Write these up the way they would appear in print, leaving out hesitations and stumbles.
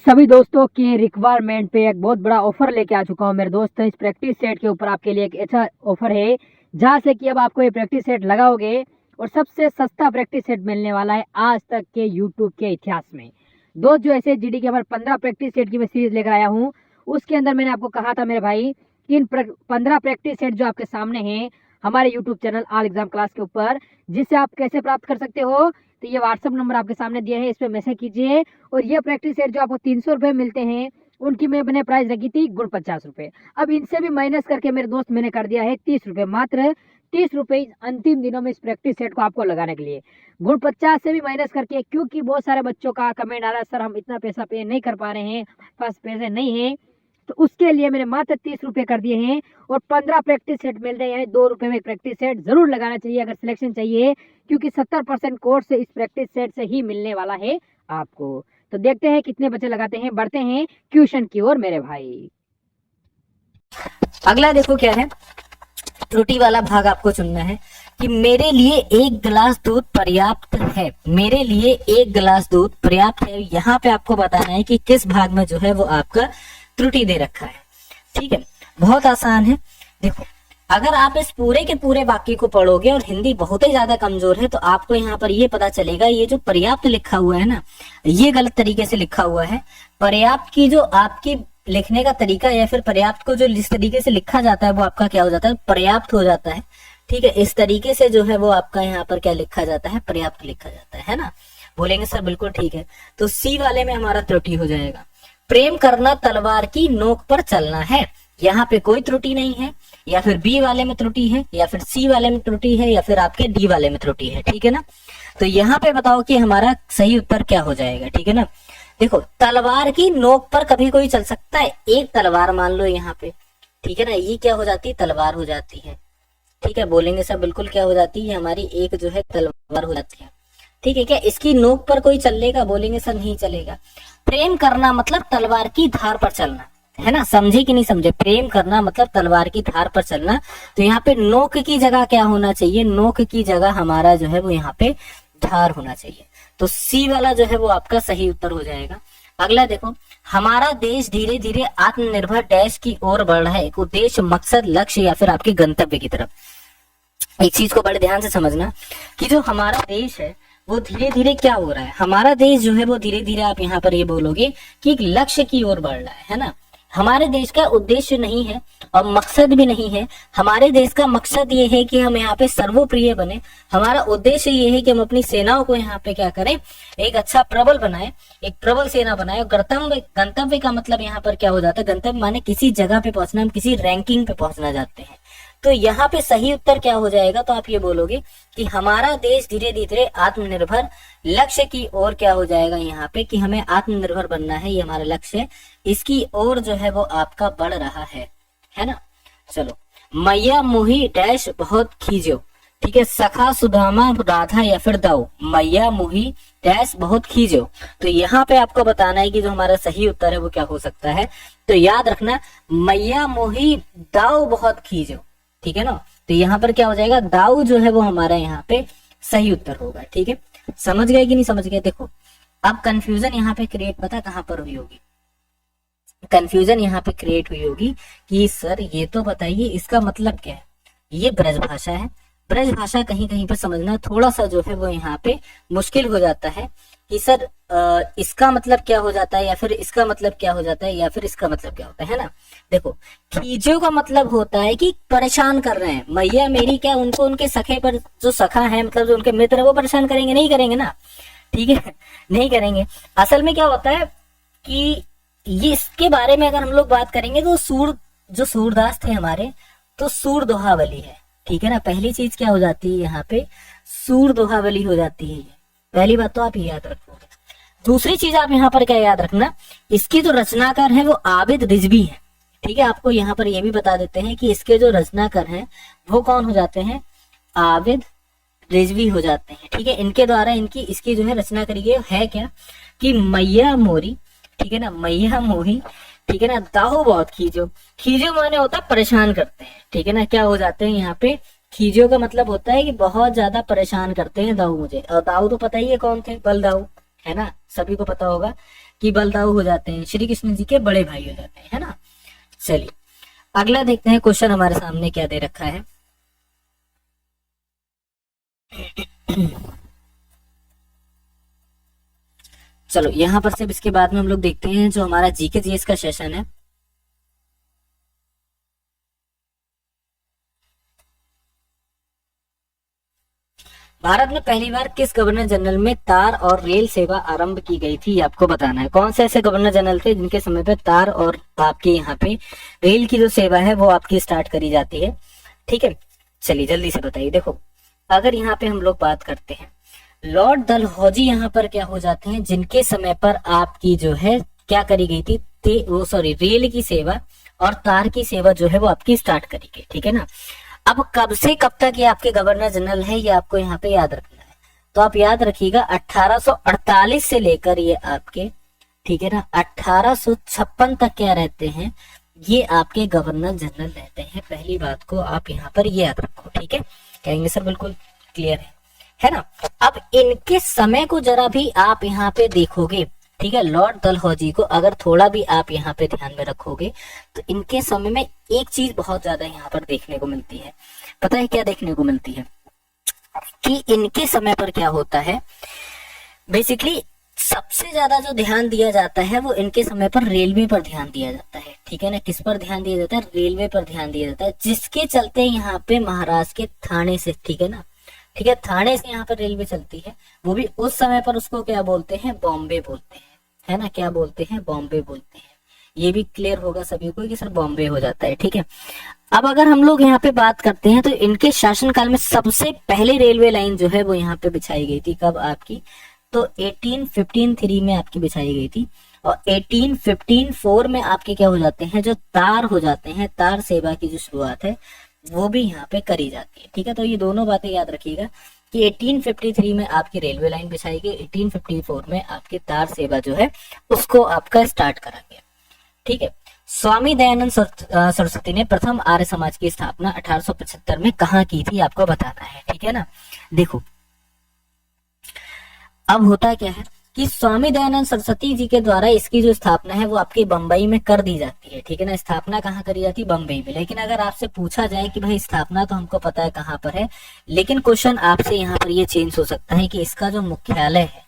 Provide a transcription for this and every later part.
सभी दोस्तों के रिक्वायरमेंट पे एक बहुत बड़ा ऑफर लेके आ चुका हूँ मेरे दोस्त। इस प्रैक्टिस सेट के ऊपर आपके लिए एक अच्छा ऑफर है, जहाँ से कि अब आपको ये प्रैक्टिस सेट लगाओगे और सबसे सस्ता प्रैक्टिस सेट मिलने वाला है आज तक के यूट्यूब के इतिहास में। दोस्त, जो ऐसे जीडी के हमारे 15 प्रैक्टिस सेट की मैं सीरीज लेकर आया हूँ, उसके अंदर मैंने आपको कहा था मेरे भाई, इन 15 प्रैक्टिस सेट जो आपके सामने हैं हमारे YouTube channel all exam class के ऊपर, जिससे आप कैसे प्राप्त कर सकते हो। तो ये व्हाट्सअप नंबर आपके सामने दिए हैं, इस पर मैसेज कीजिए। और ये प्रैक्टिस सेट जो आपको 300 रुपये मिलते हैं, उनकी मैंने प्राइस रखी थी गुण 50 रुपये। अब इनसे भी माइनस करके मेरे दोस्त मैंने कर दिया है 30 रुपये, मात्र 30 रुपये अंतिम दिनों में इस प्रैक्टिस सेट को आपको लगाने के लिए। गुण 50 से भी माइनस करके, क्योंकि बहुत सारे बच्चों का कमेंट आ रहा है सर हम इतना पैसा पे नहीं कर पा रहे हैं, पास पैसे नहीं है, तो उसके लिए मैंने मात्र 30 रुपये कर दिए हैं। और 15 प्रैक्टिस सेट मिल रहे हैं, 2 रुपये में एक प्रैक्टिस सेट जरूर लगाना चाहिए अगर सिलेक्शन चाहिए, क्योंकि 70% कोर्स इस प्रैक्टिस सेट से ही मिलने वाला है आपको। तो देखते हैं कितने बच्चे लगाते हैं, बढ़ते हैं ट्यूशन की ओर मेरे भाई। अगला देखो क्या है, त्रुटि वाला भाग आपको चुनना है कि मेरे लिए 1 गिलास दूध पर्याप्त है। मेरे लिए 1 गिलास दूध पर्याप्त है, यहाँ पे आपको बताना है कि किस भाग में जो है वो आपका त्रुटि दे रखा है। ठीक है, बहुत आसान है। देखो, अगर आप इस पूरे के पूरे वाक्य को पढ़ोगे और हिंदी बहुत ही ज्यादा कमजोर है तो आपको यहाँ पर ये पता चलेगा, ये जो पर्याप्त लिखा हुआ है ना, ये गलत तरीके से लिखा हुआ है। पर्याप्त की जो आपकी लिखने का तरीका या फिर पर्याप्त को जो जिस तरीके से लिखा जाता है वो आपका क्या हो जाता है, पर्याप्त हो जाता है। ठीक है, इस तरीके से जो है वो आपका यहाँ पर क्या लिखा जाता है, पर्याप्त लिखा जाता है ना। बोलेंगे सर बिल्कुल ठीक है, तो सी वाले में हमारा त्रुटि हो जाएगा। प्रेम करना तलवार की नोक पर चलना है, यहाँ पे कोई त्रुटि नहीं है। या फिर बी वाले में त्रुटि है, या फिर सी वाले में त्रुटि है, या फिर आपके डी वाले में त्रुटि है। ठीक है ना, तो यहाँ पे बताओ कि हमारा सही उत्तर क्या हो जाएगा। ठीक है ना, देखो तलवार की नोक पर कभी कोई चल सकता है, एक तलवार मान लो यहाँ पे। ठीक है ना, ये क्या हो जाती है, तलवार हो जाती है। ठीक है, बोलेंगे सर बिल्कुल क्या हो जाती है, हमारी एक जो है तलवार हो जाती है। ठीक है, क्या इसकी नोक पर कोई चलेगा, बोलेंगे सर नहीं चलेगा। प्रेम करना मतलब तलवार की धार पर चलना, है ना, समझे कि नहीं समझे। प्रेम करना मतलब तलवार की धार पर चलना, तो यहाँ पे नोक की जगह क्या होना चाहिए, नोक की जगह हमारा जो है वो यहाँ पे धार होना चाहिए। तो सी वाला जो है वो आपका सही उत्तर हो जाएगा। अगला देखो, हमारा देश धीरे धीरे आत्मनिर्भर डैश की ओर बढ़ रहा है, एक उद्देश्य, मकसद, लक्ष्य या फिर आपके गंतव्य की तरफ। एक चीज को बड़े ध्यान से समझना कि जो हमारा देश है वो धीरे धीरे क्या हो रहा है, हमारा देश जो है वो धीरे धीरे, आप यहाँ पर ये बोलोगे कि एक लक्ष्य की ओर बढ़ रहा है ना। हमारे देश का उद्देश्य नहीं है और मकसद भी नहीं है। हमारे देश का मकसद ये है कि हम यहाँ पे सर्वप्रिय बने। हमारा उद्देश्य ये है कि हम अपनी सेनाओं को यहाँ पे क्या करें, एक अच्छा प्रबल बनाए, एक प्रबल सेना बनाए। गंतव्य, गंतव्य का मतलब यहाँ पर क्या हो जाता है, गंतव्य माने किसी जगह पे पहुंचना, हम किसी रैंकिंग पे पहुंचना चाहते हैं। तो यहाँ पे सही उत्तर क्या हो जाएगा, तो आप ये बोलोगे कि हमारा देश धीरे धीरे आत्मनिर्भर लक्ष्य की ओर क्या हो जाएगा, यहाँ पे कि हमें आत्मनिर्भर बनना है, ये हमारा लक्ष्य है, इसकी ओर जो है वो आपका बढ़ रहा है ना। चलो, मैया मोही डैश बहुत खींचो। ठीक है, सखा सुदामा राधा या फिर दाऊ, मैया मोही डैश बहुत खींचो। तो यहाँ पे आपको बताना है कि जो हमारा सही उत्तर है वो क्या हो सकता है। तो याद रखना, मैया मोही दाऊ बहुत खींचो। ठीक है ना, तो यहाँ पर क्या हो जाएगा, दाऊ जो है वो हमारा यहाँ पे सही उत्तर होगा। ठीक है, समझ गए कि नहीं समझ गए। देखो, अब कंफ्यूजन यहाँ पे क्रिएट पता कहाँ पर हुई होगी, कंफ्यूजन यहाँ पे क्रिएट हुई होगी कि सर ये तो बताइए इसका मतलब क्या है। ये ब्रज भाषा है, ब्रज भाषा कहीं कहीं पर समझना थोड़ा सा जो है वो यहाँ पे मुश्किल हो जाता है कि सर इसका मतलब क्या हो जाता है, या फिर इसका मतलब क्या हो जाता है, या फिर इसका मतलब क्या होता है ना। देखो, खींचो का मतलब होता है कि परेशान कर रहे हैं। मैया मेरी क्या, उनको उनके सखे पर, जो सखा है मतलब जो उनके मित्र है, वो परेशान करेंगे, नहीं करेंगे ना। ठीक है, नहीं करेंगे। असल में क्या होता है कि ये इसके बारे में अगर हम लोग बात करेंगे तो जो सूरदास थे हमारे, तो सूर दोहावली है। ठीक है ना, पहली चीज क्या हो जाती है यहाँ पे, सूर दोहावली हो जाती है। पहली बात तो आप ये याद रखोगे। दूसरी चीज आप यहाँ पर क्या याद रखना, इसकी जो रचनाकार है वो आबिद रिजवी है। ठीक है, आपको यहाँ पर ये भी बता देते हैं कि इसके जो रचनाकार हैं वो कौन हो जाते हैं, आबिद रिजवी हो जाते हैं। ठीक है, इनके द्वारा इसकी जो है रचना करी गई है क्या, कि मैया मोरी, ठीक है ना, मैया मोही, ठीक है ना, दाहो बहुत खींचो। खींचो माने होता है परेशान करते हैं। ठीक है ना, क्या हो जाते हैं यहाँ पे, खींचो का मतलब होता है कि बहुत ज्यादा परेशान करते हैं दाऊ मुझे। और दाऊ तो पता ही है कौन थे, बल दाऊ, है ना, सभी को पता होगा कि बलदाऊ हो जाते हैं, श्री कृष्ण जी के बड़े भाई हो जाते हैं, है ना। चलिए अगला देखते हैं क्वेश्चन हमारे सामने क्या दे रखा है। चलो यहाँ पर सिर्फ इसके बाद में हम लोग देखते हैं जो हमारा जीके जीएस का सेशन है। भारत में पहली बार किस गवर्नर जनरल में तार और रेल सेवा आरंभ की गई थी, आपको बताना है। कौन से ऐसे गवर्नर जनरल थे जिनके समय पे तार और आपके यहाँ पे रेल की जो सेवा है वो आपकी स्टार्ट करी जाती है, ठीक है। चलिए जल्दी से बताइए। देखो अगर यहाँ पे हम लोग बात करते हैं, लॉर्ड डलहौजी यहाँ पर क्या हो जाते हैं, जिनके समय पर आपकी जो है क्या करी गई थी, रेल की सेवा और तार की सेवा जो है वो आपकी स्टार्ट करी गई, ठीक है ना। अब कब से कब तक ये आपके गवर्नर जनरल है, ये आपको यहाँ पे याद रखना है। तो आप याद रखिएगा 1848 से लेकर ये आपके, ठीक है ना, 1856 तक क्या रहते हैं, ये आपके गवर्नर जनरल रहते हैं। पहली बात को आप यहाँ पर ये याद रखो, ठीक है। कहेंगे सर बिल्कुल क्लियर है ना। अब इनके समय को जरा भी आप यहाँ पे देखोगे, ठीक है, लॉर्ड डलहौजी को अगर थोड़ा भी आप यहाँ पे ध्यान में रखोगे तो इनके समय में एक चीज बहुत ज्यादा यहाँ पर देखने को मिलती है। पता है क्या देखने को मिलती है कि इनके समय पर क्या होता है, बेसिकली सबसे ज्यादा जो ध्यान दिया जाता है वो इनके समय पर रेलवे पर ध्यान दिया जाता है, ठीक है ना। किस पर ध्यान दिया जाता है, रेलवे पर ध्यान दिया जाता है, जिसके चलते यहाँ पे महाराष्ट्र के थाने से, ठीक है ना, ठीक है, थाने से यहाँ पर रेलवे चलती है। वो भी उस समय पर उसको क्या बोलते हैं, बॉम्बे बोलते हैं, है ना। क्या बोलते हैं, बॉम्बे बोलते हैं। ये भी क्लियर होगा सभी को कि सर बॉम्बे हो जाता है, ठीक है। अब अगर हम लोग यहाँ पे बात करते हैं तो इनके शासनकाल में सबसे पहले रेलवे लाइन जो है वो यहाँ पे बिछाई गई थी, कब आपकी, तो 1853 में आपकी बिछाई गई थी। और 1854 में आपके क्या हो जाते हैं, जो तार हो जाते हैं, तार सेवा की जो शुरुआत है वो भी यहाँ पे करी जाती है, ठीक है। तो ये दोनों बातें याद रखिएगा कि 1853 में आपकी रेलवे लाइन बिछाई गई, 1854 में आपकी तार सेवा जो है उसको आपका स्टार्ट करा गया, ठीक है। स्वामी दयानंद सरस्वती ने प्रथम आर्य समाज की स्थापना 1875 में कहाँ की थी, आपको बताना है, ठीक है ना। देखो अब होता क्या है कि स्वामी दयानंद सरस्वती जी के द्वारा इसकी जो स्थापना है वो आपकी बंबई में कर दी जाती है, ठीक है ना। स्थापना कहाँ करी जाती है, बंबई में। लेकिन अगर आपसे पूछा जाए कि भाई स्थापना तो हमको पता है कहाँ पर है, लेकिन क्वेश्चन आपसे यहाँ पर ये चेंज हो सकता है कि इसका जो मुख्यालय है,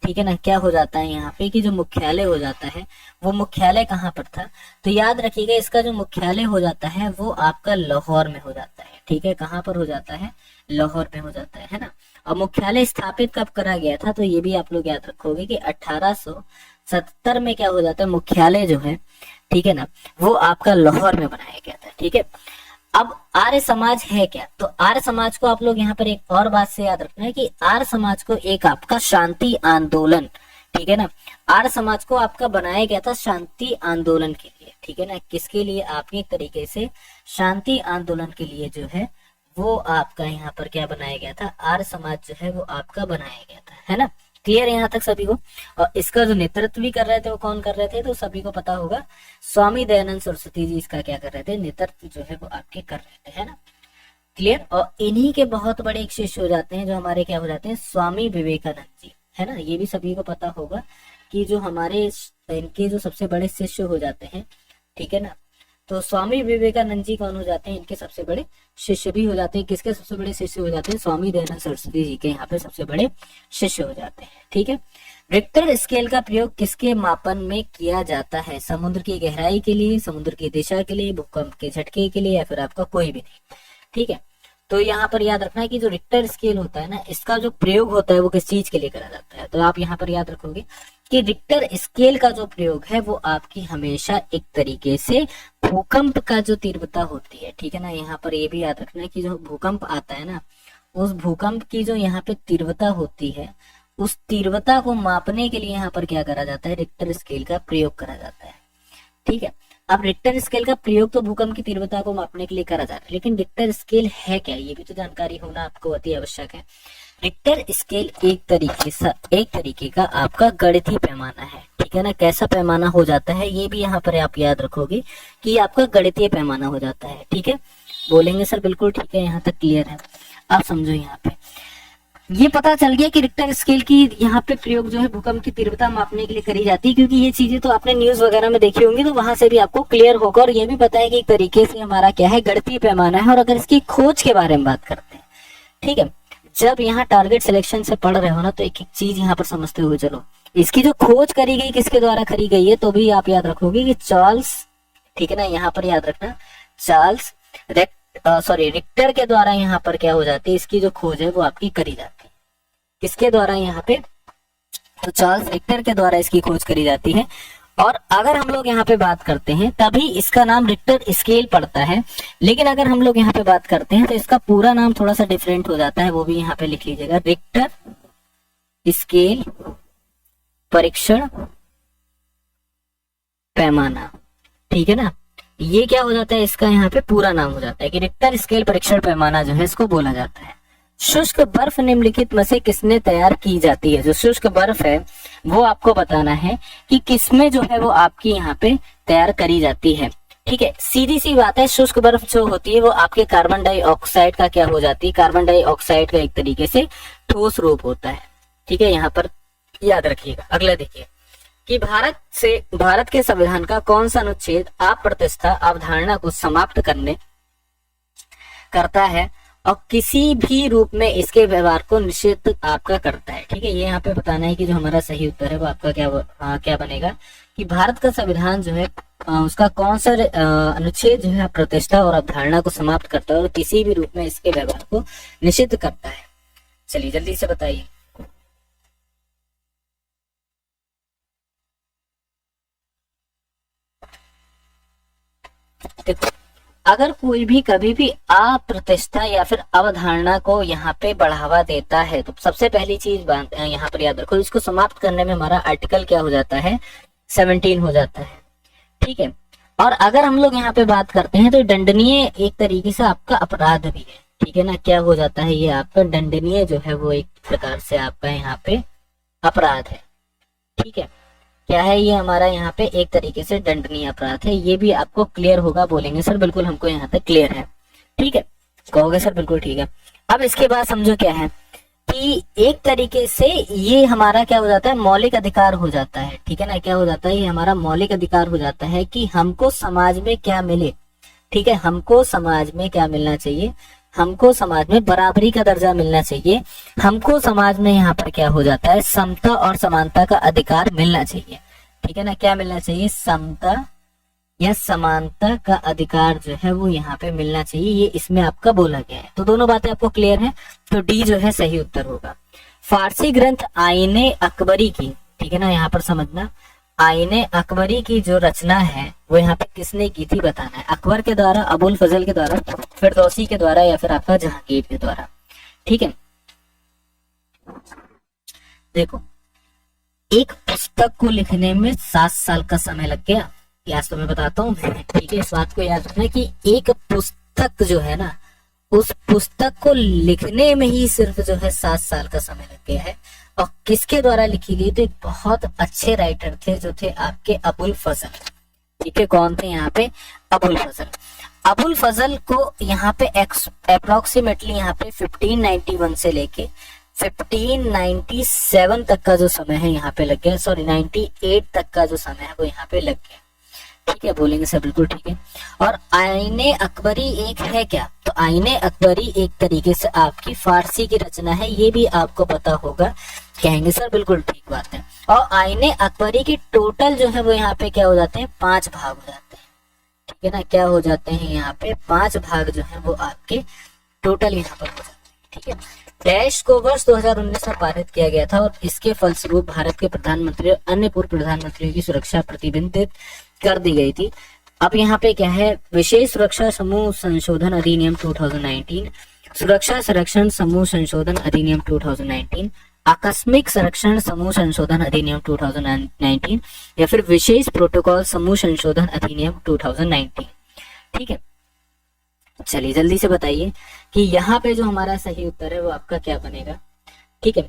ठीक है ना, क्या हो जाता है यहाँ पे कि जो मुख्यालय हो जाता है वो मुख्यालय कहाँ पर था, तो याद रखिएगा इसका जो मुख्यालय हो जाता है वो आपका लाहौर में हो जाता है, ठीक है। कहाँ पर हो जाता है, लाहौर में हो जाता है ना। और मुख्यालय स्थापित कब करा गया था, तो ये भी आप लोग याद रखोगे कि 1870 में क्या हो जाता है, मुख्यालय जो है, ठीक है ना, वो आपका लाहौर में बनाया गया था, ठीक है। अब आर्य समाज है क्या, तो आर्य समाज को आप लोग यहाँ पर एक और बात से याद रखना है कि आर्य समाज को एक आपका शांति आंदोलन, ठीक है ना, आर्य समाज को आपका बनाया गया था शांति आंदोलन के लिए, ठीक है ना। किसके लिए, आपके एक तरीके से शांति आंदोलन के लिए जो है वो आपका यहाँ पर क्या बनाया गया था, आर्य समाज जो है वो आपका बनाया गया था, है ना। क्लियर है यहाँ तक सभी को। और इसका जो नेतृत्व भी कर रहे थे वो कौन कर रहे थे, तो सभी को पता होगा स्वामी दयानंद सरस्वती जी इसका क्या कर रहे थे, नेतृत्व जो है वो आपके कर रहे थे, है ना। क्लियर। और इन्हीं के बहुत बड़े एक शिष्य हो जाते हैं जो हमारे क्या हो जाते हैं, स्वामी विवेकानंद जी, है ना। ये भी सभी को पता होगा कि जो हमारे इनके जो सबसे बड़े शिष्य हो जाते हैं, ठीक है ना, तो स्वामी विवेकानंद जी कौन हो जाते हैं, इनके सबसे बड़े शिष्य भी हो जाते हैं। किसके सबसे बड़े शिष्य हो जाते हैं, स्वामी दयानंद सरस्वती जी के यहाँ पे सबसे बड़े शिष्य हो जाते हैं, ठीक है। रिक्टर स्केल का प्रयोग किसके मापन में किया जाता है, समुद्र की गहराई के लिए, समुद्र की दिशा के लिए, भूकंप के झटके के लिए, या फिर आपका कोई भी नहीं, ठीक है। तो यहाँ पर याद रखना है कि जो रिक्टर स्केल होता है ना, इसका जो प्रयोग होता है वो किस चीज के लिए करा जाता है, तो आप यहाँ पर याद रखोगे कि रिक्टर स्केल का जो प्रयोग है वो आपकी हमेशा एक तरीके से भूकंप का जो तीव्रता होती है, ठीक है ना। यहाँ पर ये भी याद रखना है कि जो भूकंप आता है ना, उस भूकंप की जो यहाँ पे तीव्रता होती है, उस तीव्रता को मापने के लिए यहाँ पर क्या करा जाता है, रिक्टर स्केल का प्रयोग करा जाता है, ठीक है। अब रिक्टर स्केल का प्रयोग तो भूकंप की तीव्रता को मापने के लिए करा जाता है, लेकिन रिक्टर स्केल है क्या, ये भी तो जानकारी होना आपको अति आवश्यक है। रिक्टर स्केल एक तरीके का आपका गणितीय पैमाना है, ठीक है ना। कैसा पैमाना हो जाता है ये भी यहाँ पर आप याद रखोगे कि आपका गणितीय पैमाना हो जाता है, ठीक है। बोलेंगे सर बिल्कुल ठीक है, यहाँ तक क्लियर है। अब समझो यहाँ पे ये पता चल गया कि रिक्टर स्केल की यहाँ पे प्रयोग जो है भूकंप की तीव्रता मापने के लिए करी जाती है, क्योंकि ये चीजें तो आपने न्यूज वगैरह में देखी होंगी, तो वहां से भी आपको क्लियर होगा। और ये भी पता है कि एक तरीके से हमारा क्या है, गणितीय पैमाना है। और अगर इसकी खोज के बारे में बात करते हैं, ठीक है, जब यहाँ टारगेट सिलेक्शन से पढ़ रहे हो ना, तो एक एक चीज यहाँ पर समझते हुए चलो। इसकी जो खोज करी गई किसके द्वारा करी गई है, तो भी आप याद रखोगे कि चार्ल्स, ठीक है ना, यहाँ पर याद रखना चार्ल्स रिक्टर के द्वारा यहाँ पर क्या हो जाती है, इसकी जो खोज है वो आपकी करी जाती है। किसके द्वारा यहाँ पे, तो चार्ल्स रिक्टर के द्वारा इसकी खोज करी जाती है। और अगर हम लोग यहाँ पे बात करते हैं तभी इसका नाम रिक्टर स्केल पड़ता है, लेकिन अगर हम लोग यहाँ पे बात करते हैं तो इसका पूरा नाम थोड़ा सा डिफरेंट हो जाता है, वो भी यहाँ पे लिख लीजिएगा, रिक्टर स्केल परीक्षण पैमाना, ठीक है ना। ये क्या हो जाता है, इसका यहाँ पे पूरा नाम हो जाता है कि रिक्टर स्केल परीक्षण पैमाना जो है इसको बोला जाता है। शुष्क बर्फ निम्नलिखित में से किसने तैयार की जाती है, जो शुष्क बर्फ है वो आपको बताना है कि किसमें जो है वो आपकी यहाँ पे तैयार करी जाती है, ठीक है। सीधी सी बात है, शुष्क बर्फ जो होती है वो आपके कार्बन डाइऑक्साइड का क्या हो जाती है, कार्बन डाइऑक्साइड का एक तरीके से ठोस रूप होता है, ठीक है। यहाँ पर याद रखिएगा। अगला देखिए कि भारत के संविधान का कौन सा अनुच्छेद अप्रतिष्ठा अवधारणा को समाप्त करता है और किसी भी रूप में इसके व्यवहार को निषिद्ध आपका करता है, ठीक है। ये यहाँ पे बताना है कि जो हमारा सही उत्तर है वो आपका क्या बनेगा कि भारत का संविधान जो है उसका कौन सा अनुच्छेद जो है प्रतिष्ठा और अवधारणा को समाप्त करता है और किसी भी रूप में इसके व्यवहार को निषिद्ध करता है। चलिए जल्दी से बताइए। देखो, अगर कोई भी कभी भी अप्रतिष्ठा या फिर अवधारणा को यहाँ पे बढ़ावा देता है तो सबसे पहली चीज यहाँ पर याद रखो, इसको समाप्त करने में हमारा आर्टिकल क्या हो जाता है, 17 हो जाता है, ठीक है। और अगर हम लोग यहाँ पे बात करते हैं तो दंडनीय एक तरीके से आपका अपराध भी है, ठीक है ना। क्या हो जाता है, ये आपका दंडनीय जो है वो एक प्रकार से आपका यहाँ पे अपराध है, ठीक है। क्या है ये हमारा यहाँ पे एक तरीके से दंडनीय अपराध है। ये भी आपको क्लियर होगा, बोलेंगे सर बिल्कुल हमको यहाँ तक क्लियर है, ठीक है, कहोगे सर बिल्कुल ठीक है। अब इसके बाद समझो क्या है कि एक तरीके से ये हमारा क्या हो जाता है, मौलिक अधिकार हो जाता है, ठीक है ना। क्या हो जाता है, ये हमारा मौलिक अधिकार हो जाता है कि हमको समाज में क्या मिले, ठीक है। हमको समाज में क्या मिलना चाहिए, हमको समाज में बराबरी का दर्जा मिलना चाहिए। हमको समाज में यहाँ पर क्या हो जाता है, समता और समानता का अधिकार मिलना चाहिए, ठीक है ना। क्या मिलना चाहिए, समता या समानता का अधिकार जो है वो यहाँ पे मिलना चाहिए, ये इसमें आपका बोला गया है। तो दोनों बातें आपको क्लियर है, तो डी जो है सही उत्तर होगा। फारसी ग्रंथ आईने अकबरी की, ठीक है ना, यहाँ पर समझना, आईने अकबरी की जो रचना है वो यहाँ पे किसने की थी बताना है। अकबर के द्वारा, अबुल फजल के द्वारा, फिरदौसी के द्वारा या फिर आपका जहांगीर के द्वारा, ठीक है। देखो, एक पुस्तक को लिखने में 7 साल का समय लग गया, आज तो मैं बताता हूँ, ठीक है। इस बात को याद रखना कि एक पुस्तक जो है ना, उस पुस्तक को लिखने में ही सिर्फ जो है 7 साल का समय लग गया है। और किसके द्वारा लिखी गई, तो एक बहुत अच्छे राइटर थे जो थे आपके अबुल फजल, ठीक है। कौन थे यहाँ पे, अबुल फजल। अबुल फजल को यहाँ पे अप्रोक्सीमेटली यहाँ पे 1591 से लेके 1597 तक का जो समय है यहाँ पे लग गया, सॉरी 98 तक का जो समय है वो यहाँ पे लग गया, ठीक है। बोलेंगे सर बिल्कुल ठीक है। और आईने अकबरी एक है क्या, तो आईने अकबरी एक तरीके से आपकी फारसी की रचना है, ये भी आपको पता होगा, कहेंगे सर बिल्कुल ठीक बात है। और आईने अकबरी की टोटल जो है वो यहाँ पे क्या हो जाते हैं, 5 भाग हो जाते हैं, ठीक है ना। क्या हो जाते हैं यहाँ पे, 5 भाग जो है वो आपके टोटल यहाँ पर हो जाते हैं, ठीक है। डैश को वर्ष 2019 में पारित किया गया था और इसके फलस्वरूप भारत के प्रधानमंत्री और अन्य पूर्व प्रधानमंत्रियों की सुरक्षा प्रतिबंधित कर दी गई थी। अब यहाँ पे क्या है, विशेष सुरक्षा समूह संशोधन अधिनियम 2019, सुरक्षा संरक्षण समूह संशोधन अधिनियम 2019, आकस्मिक संरक्षण समूह संशोधन अधिनियम 2019 या फिर विशेष प्रोटोकॉल समूह संशोधन अधिनियम 2019, ठीक है। चलिए जल्दी से बताइए कि यहाँ पे जो हमारा सही उत्तर है वो आपका क्या बनेगा, ठीक है।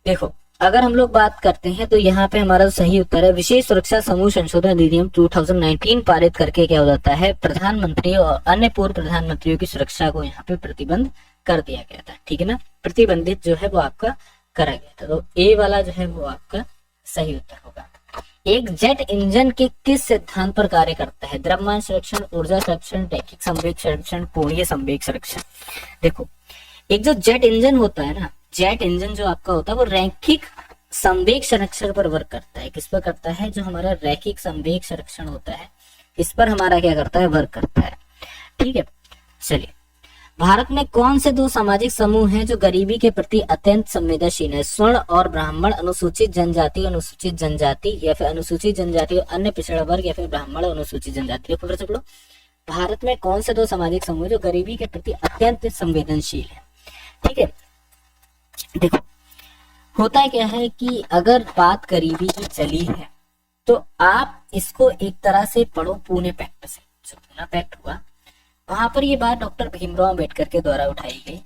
देखो, अगर हम लोग बात करते हैं तो यहाँ पे हमारा सही उत्तर है विशेष सुरक्षा समूह संशोधन अधिनियम 2019 पारित करके क्या हो जाता है, प्रधानमंत्री और अन्य पूर्व प्रधानमंत्रियों की सुरक्षा को यहाँ पे प्रतिबंध कर दिया गया था, ठीक है ना, प्रतिबंधित जो है वो आपका करा गया था। तो ए वाला जो है वो आपका सही उत्तर होगा। एक जेट इंजन के किस सिद्धांत पर कार्य करता है? द्रव्यमान संरक्षण, ऊर्जा संरक्षण, रैखिक संवेग संरक्षण, कोणीय संवेग संरक्षण। देखो, एक जो जेट इंजन होता है ना, जेट इंजन जो आपका होता है वो रैखिक संवेग संरक्षण पर वर्क करता है। किस पर करता है? जो हमारा रैखिक संवेग संरक्षण होता है इस पर हमारा क्या करता है? वर्क करता है, ठीक है। चलिए, भारत में कौन से दो सामाजिक समूह हैं जो गरीबी के प्रति अत्यंत संवेदनशील है? स्वर्ण और ब्राह्मण, अनुसूचित जनजाति या फिर अनुसूचित जनजाति और अन्य पिछड़ा वर्ग, या फिर ब्राह्मण अनुसूचित जनजाति। फिर से बोलो, भारत में कौन से दो सामाजिक समूह जो गरीबी के प्रति अत्यंत संवेदनशील है? ठीक है, देखो होता क्या है कि अगर बात गरीबी की चली है तो आप इसको एक तरह से पढ़ो पुणे पैक्ट से। जो पुणे पैक्ट हुआ वहां पर ये बात डॉक्टर भीमराव अंबेडकर के द्वारा उठाई गई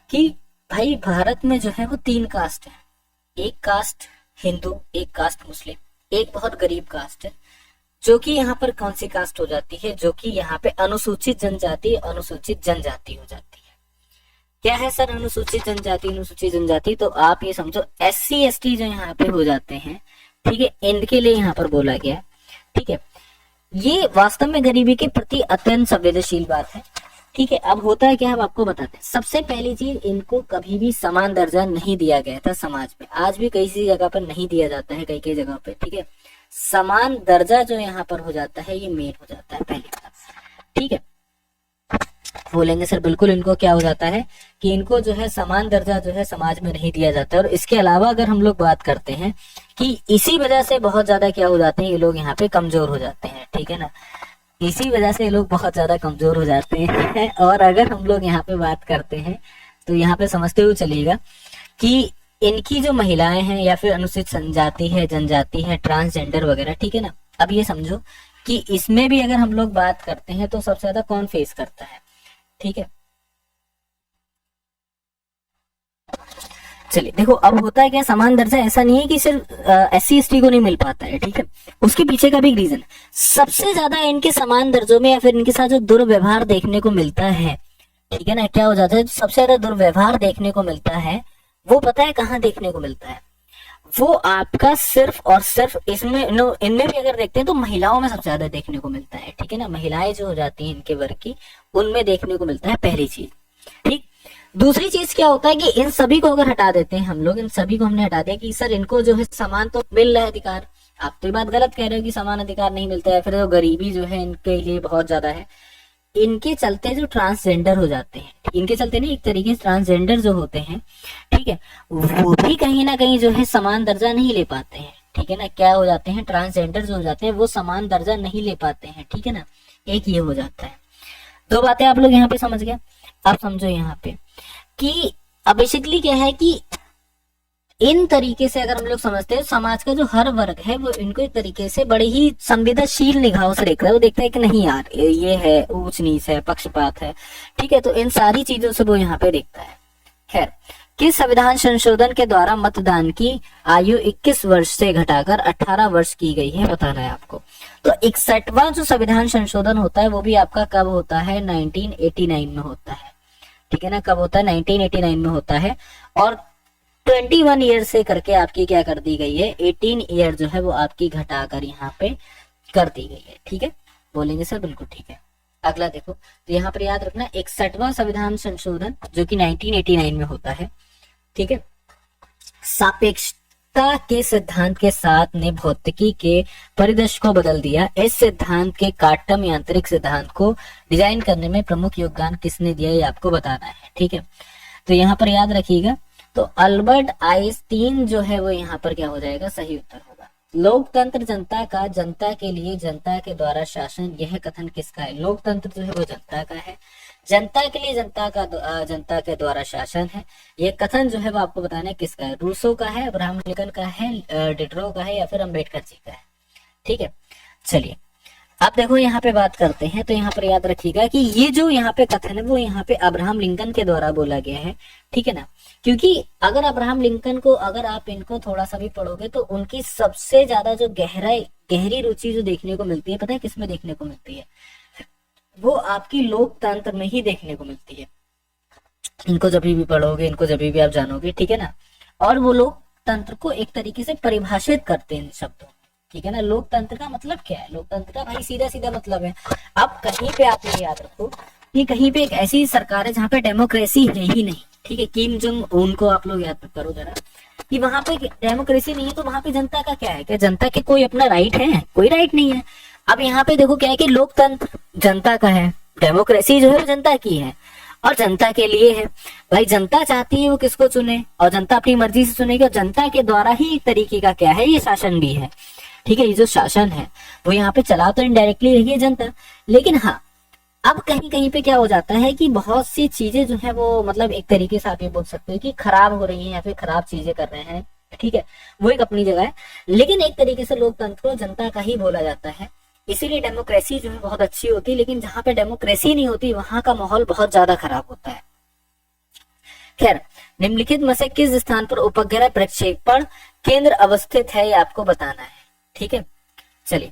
कि भाई भारत में जो है वो 3 कास्ट है। एक कास्ट हिंदू, एक कास्ट मुस्लिम, एक बहुत गरीब कास्ट है, जो कि यहाँ पर कौन सी कास्ट हो जाती है? जो कि यहाँ पे अनुसूचित जनजाति हो जाती है। क्या है सर अनुसूचित जनजाति? तो आप ये समझो SC ST जो यहाँ पे हो जाते हैं, ठीक है, इनके लिए यहाँ पर बोला गया, ठीक है। ये वास्तव में गरीबी के प्रति अत्यंत संवेदनशील बात है, ठीक है। अब होता है क्या, हम आपको बताते हैं। सबसे पहली चीज, इनको कभी भी समान दर्जा नहीं दिया गया था समाज में। आज भी कई सी जगह पर नहीं दिया जाता है, कई जगह पे, ठीक है। समान दर्जा जो यहाँ पर हो जाता है ये मेन हो जाता है पहली बात, ठीक है। बोलेंगे सर बिल्कुल इनको क्या हो जाता है कि इनको जो है समान दर्जा जो है समाज में नहीं दिया जाता है। और इसके अलावा अगर हम लोग बात करते हैं कि इसी वजह से बहुत ज्यादा क्या हो जाते हैं, ये लोग यहाँ पे कमजोर हो जाते हैं, ठीक है ना। इसी वजह से ये लोग बहुत ज्यादा कमजोर हो जाते हैं। और अगर हम लोग यहाँ पे बात करते हैं तो यहाँ पे समझते हुए चलिएगा कि इनकी जो महिलाएं हैं या फिर अनुसूचित जनजाति है, ट्रांसजेंडर वगैरह, ठीक है ना। अब ये समझो कि इसमें भी अगर हम लोग बात करते हैं तो सबसे ज्यादा कौन फेस करता है, ठीक है। चलिए देखो, अब होता है क्या, समान दर्जा ऐसा नहीं है कि सिर्फ SC ST को नहीं मिल पाता है, ठीक है। उसके पीछे का भी एक रीजन है। सबसे ज्यादा इनके समान दर्जों में या फिर इनके साथ जो दुर्व्यवहार देखने को मिलता है, ठीक है ना, क्या हो जाता है, सबसे ज्यादा दुर्व्यवहार देखने को मिलता है वो पता है कहाँ देखने को मिलता है? वो आपका सिर्फ और सिर्फ इनमें भी अगर देखते हैं तो महिलाओं में सबसे ज्यादा देखने को मिलता है, ठीक है ना। महिलाएं जो हो जाती हैं इनके वर्ग की, उनमें देखने को मिलता है, पहली चीज, ठीक। दूसरी चीज क्या होता है कि इन सभी को अगर हटा देते हैं हम लोग, इन सभी को हमने हटा दिया कि सर इनको जो है समान तो मिल रहा है अधिकार। आप तो ये बात गलत कह रहे हो कि समान अधिकार नहीं मिलता है, फिर जो गरीबी जो है इनके लिए बहुत ज्यादा है। इनके चलते जो ट्रांसजेंडर हो जाते हैं, इनके चलते नहीं, एक तरीके से ट्रांसजेंडर जो होते हैं, ठीक है, वो भी कहीं ना कहीं जो है समान दर्जा नहीं ले पाते हैं, ठीक है ना। क्या हो जाते हैं, ट्रांसजेंडर जो हो जाते हैं वो समान दर्जा नहीं ले पाते हैं, ठीक है ना। एक ये हो जाता है। 2 बातें आप लोग यहाँ पे समझ गए। आप समझो यहाँ पे कि अब बेसिकली क्या है कि इन तरीके से अगर हम लोग समझते हैं, समाज का जो हर वर्ग है वो इनको एक तरीके से बड़ी ही संवेदनशील निगाहों से देख रहा है। वो देखता है कि नहीं यार ये है ऊंच नीच है, पक्षपात है, ठीक है। तो इन सारी चीजों से वो यहाँ पे देखता है। खैर, किस संविधान संशोधन के द्वारा मतदान की आयु 21 वर्ष से घटाकर 18 वर्ष की गई है, बताना है आपको। तो 61वां जो संविधान संशोधन होता है वो भी आपका कब होता है? 1989 में होता है, ठीक है ना। कब होता है? 1989 में होता है। और 21 ईयर से करके आपकी क्या कर दी गई है? 18 ईयर जो है वो आपकी घटाकर यहाँ पे कर दी गई है, ठीक है। बोलेंगे सर बिल्कुल ठीक है। अगला देखो, तो यहाँ पर याद रखना 61वां संविधान संशोधन जो कि 1989 में होता है, ठीक है। सापेक्षता के सिद्धांत के साथ ने भौतिकी के परिदृश्य को बदल दिया। इस सिद्धांत के क्वांटम यांत्रिक सिद्धांत को डिजाइन करने में प्रमुख योगदान किसने दिया, ये आपको बताना है, ठीक है। तो यहाँ पर याद रखिएगा, तो अल्बर्ट आइंस्टीन जो है वो यहाँ पर क्या हो जाएगा? सही उत्तर होगा। लोकतंत्र जनता का, जनता के लिए जनता के द्वारा शासन, यह कथन किसका है? लोकतंत्र जो है वो जनता का है, जनता के लिए जनता के द्वारा शासन है। यह कथन जो है वो आपको बताना है किसका है? रूसो का है, अब्राहम लिंकन का है, डिडरो का है, या फिर अम्बेडकर जी का है, ठीक है। चलिए अब देखो यहाँ पे बात करते हैं, तो यहाँ पर याद रखिएगा कि ये जो यहाँ पे कथन है वो यहाँ पे अब्राहम लिंकन के द्वारा बोला गया है, ठीक है ना। क्योंकि अगर अब्राहम लिंकन को अगर आप इनको थोड़ा सा भी पढ़ोगे तो उनकी सबसे ज्यादा जो गहरी रुचि जो देखने को मिलती है, पता है किसमें देखने को मिलती है? वो आपकी लोकतंत्र में ही देखने को मिलती है। इनको जब भी पढ़ोगे, इनको जब भी आप जानोगे, ठीक है ना। और वो लोकतंत्र को एक तरीके से परिभाषित करते हैं इन शब्दों में, ठीक है ना। लोकतंत्र का मतलब क्या है? लोकतंत्र का भाई सीधा सीधा मतलब है, अब कहीं पे आप ये याद रखो कि कहीं पे एक ऐसी सरकार है जहाँ पे डेमोक्रेसी है ही नहीं, ठीक है। किम जोंग उन को आप लोग याद करो जरा, कि वहां पे डेमोक्रेसी नहीं है तो वहां पे जनता का क्या है? क्या जनता के कोई अपना राइट है? कोई राइट नहीं है। अब यहाँ पे देखो क्या है कि लोकतंत्र जनता का है, डेमोक्रेसी जो है वो जनता की है और जनता के लिए है। भाई जनता चाहती है वो किसको चुने और जनता अपनी मर्जी से चुनेगी, और जनता के द्वारा ही एक तरीके का क्या है, ये शासन भी है, ठीक है। ये जो शासन है वो यहाँ पे चला तो इनडायरेक्टली रही है जनता, लेकिन हाँ अब कहीं कहीं पे क्या हो जाता है कि बहुत सी चीजें जो है वो मतलब एक तरीके से आप ये बोल सकते हो कि खराब हो रही हैं या फिर खराब चीजें कर रहे हैं, ठीक है। वो एक अपनी जगह है, लेकिन एक तरीके से लोकतंत्र को जनता का ही बोला जाता है, इसीलिए डेमोक्रेसी जो है बहुत अच्छी होती है। लेकिन जहां पे डेमोक्रेसी नहीं होती वहां का माहौल बहुत ज्यादा खराब होता है। खैर, निम्नलिखित में से किस स्थान पर उपग्रह प्रक्षेपण केंद्र अवस्थित है, ये आपको बताना है, ठीक है। चलिए,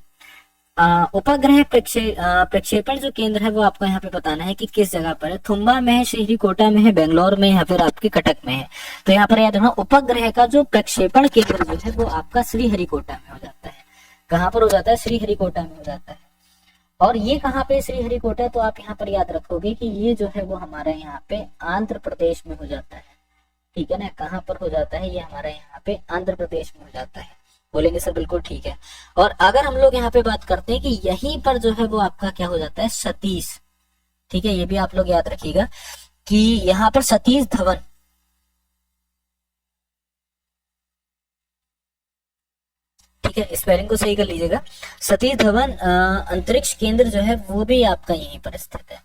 उपग्रह प्रक्षेपण जो केंद्र है वो आपको यहाँ पे बताना है कि किस जगह पर है। थुम्बा में है, श्रीहरिकोटा में है, बेंगलोर में या फिर आपके कटक में है। तो यहाँ पर याद रखना, उपग्रह का जो प्रक्षेपण केंद्र जो है वो आपका श्रीहरिकोटा में हो जाता है। कहाँ पर हो जाता है? श्रीहरिकोटा में हो जाता है। और ये कहाँ पे श्रीहरिकोटा? तो आप यहाँ पर याद रखोगे कि ये जो है वो हमारा यहाँ पे आंध्र प्रदेश में हो जाता है, ठीक है ना। कहाँ पर हो जाता है? ये हमारा यहाँ पे आंध्र प्रदेश में हो जाता है। बोलेंगे सर बिल्कुल ठीक है। और अगर हम लोग यहाँ पे बात करते हैं कि यहीं पर जो है वो आपका क्या हो जाता है? सतीश, ठीक है। ये भी आप लोग याद रखिएगा कि यहाँ पर सतीश धवन, ठीक है, स्पेलिंग को सही कर लीजिएगा। सतीश धवन अंतरिक्ष केंद्र जो है वो भी आपका यहीं पर स्थित है,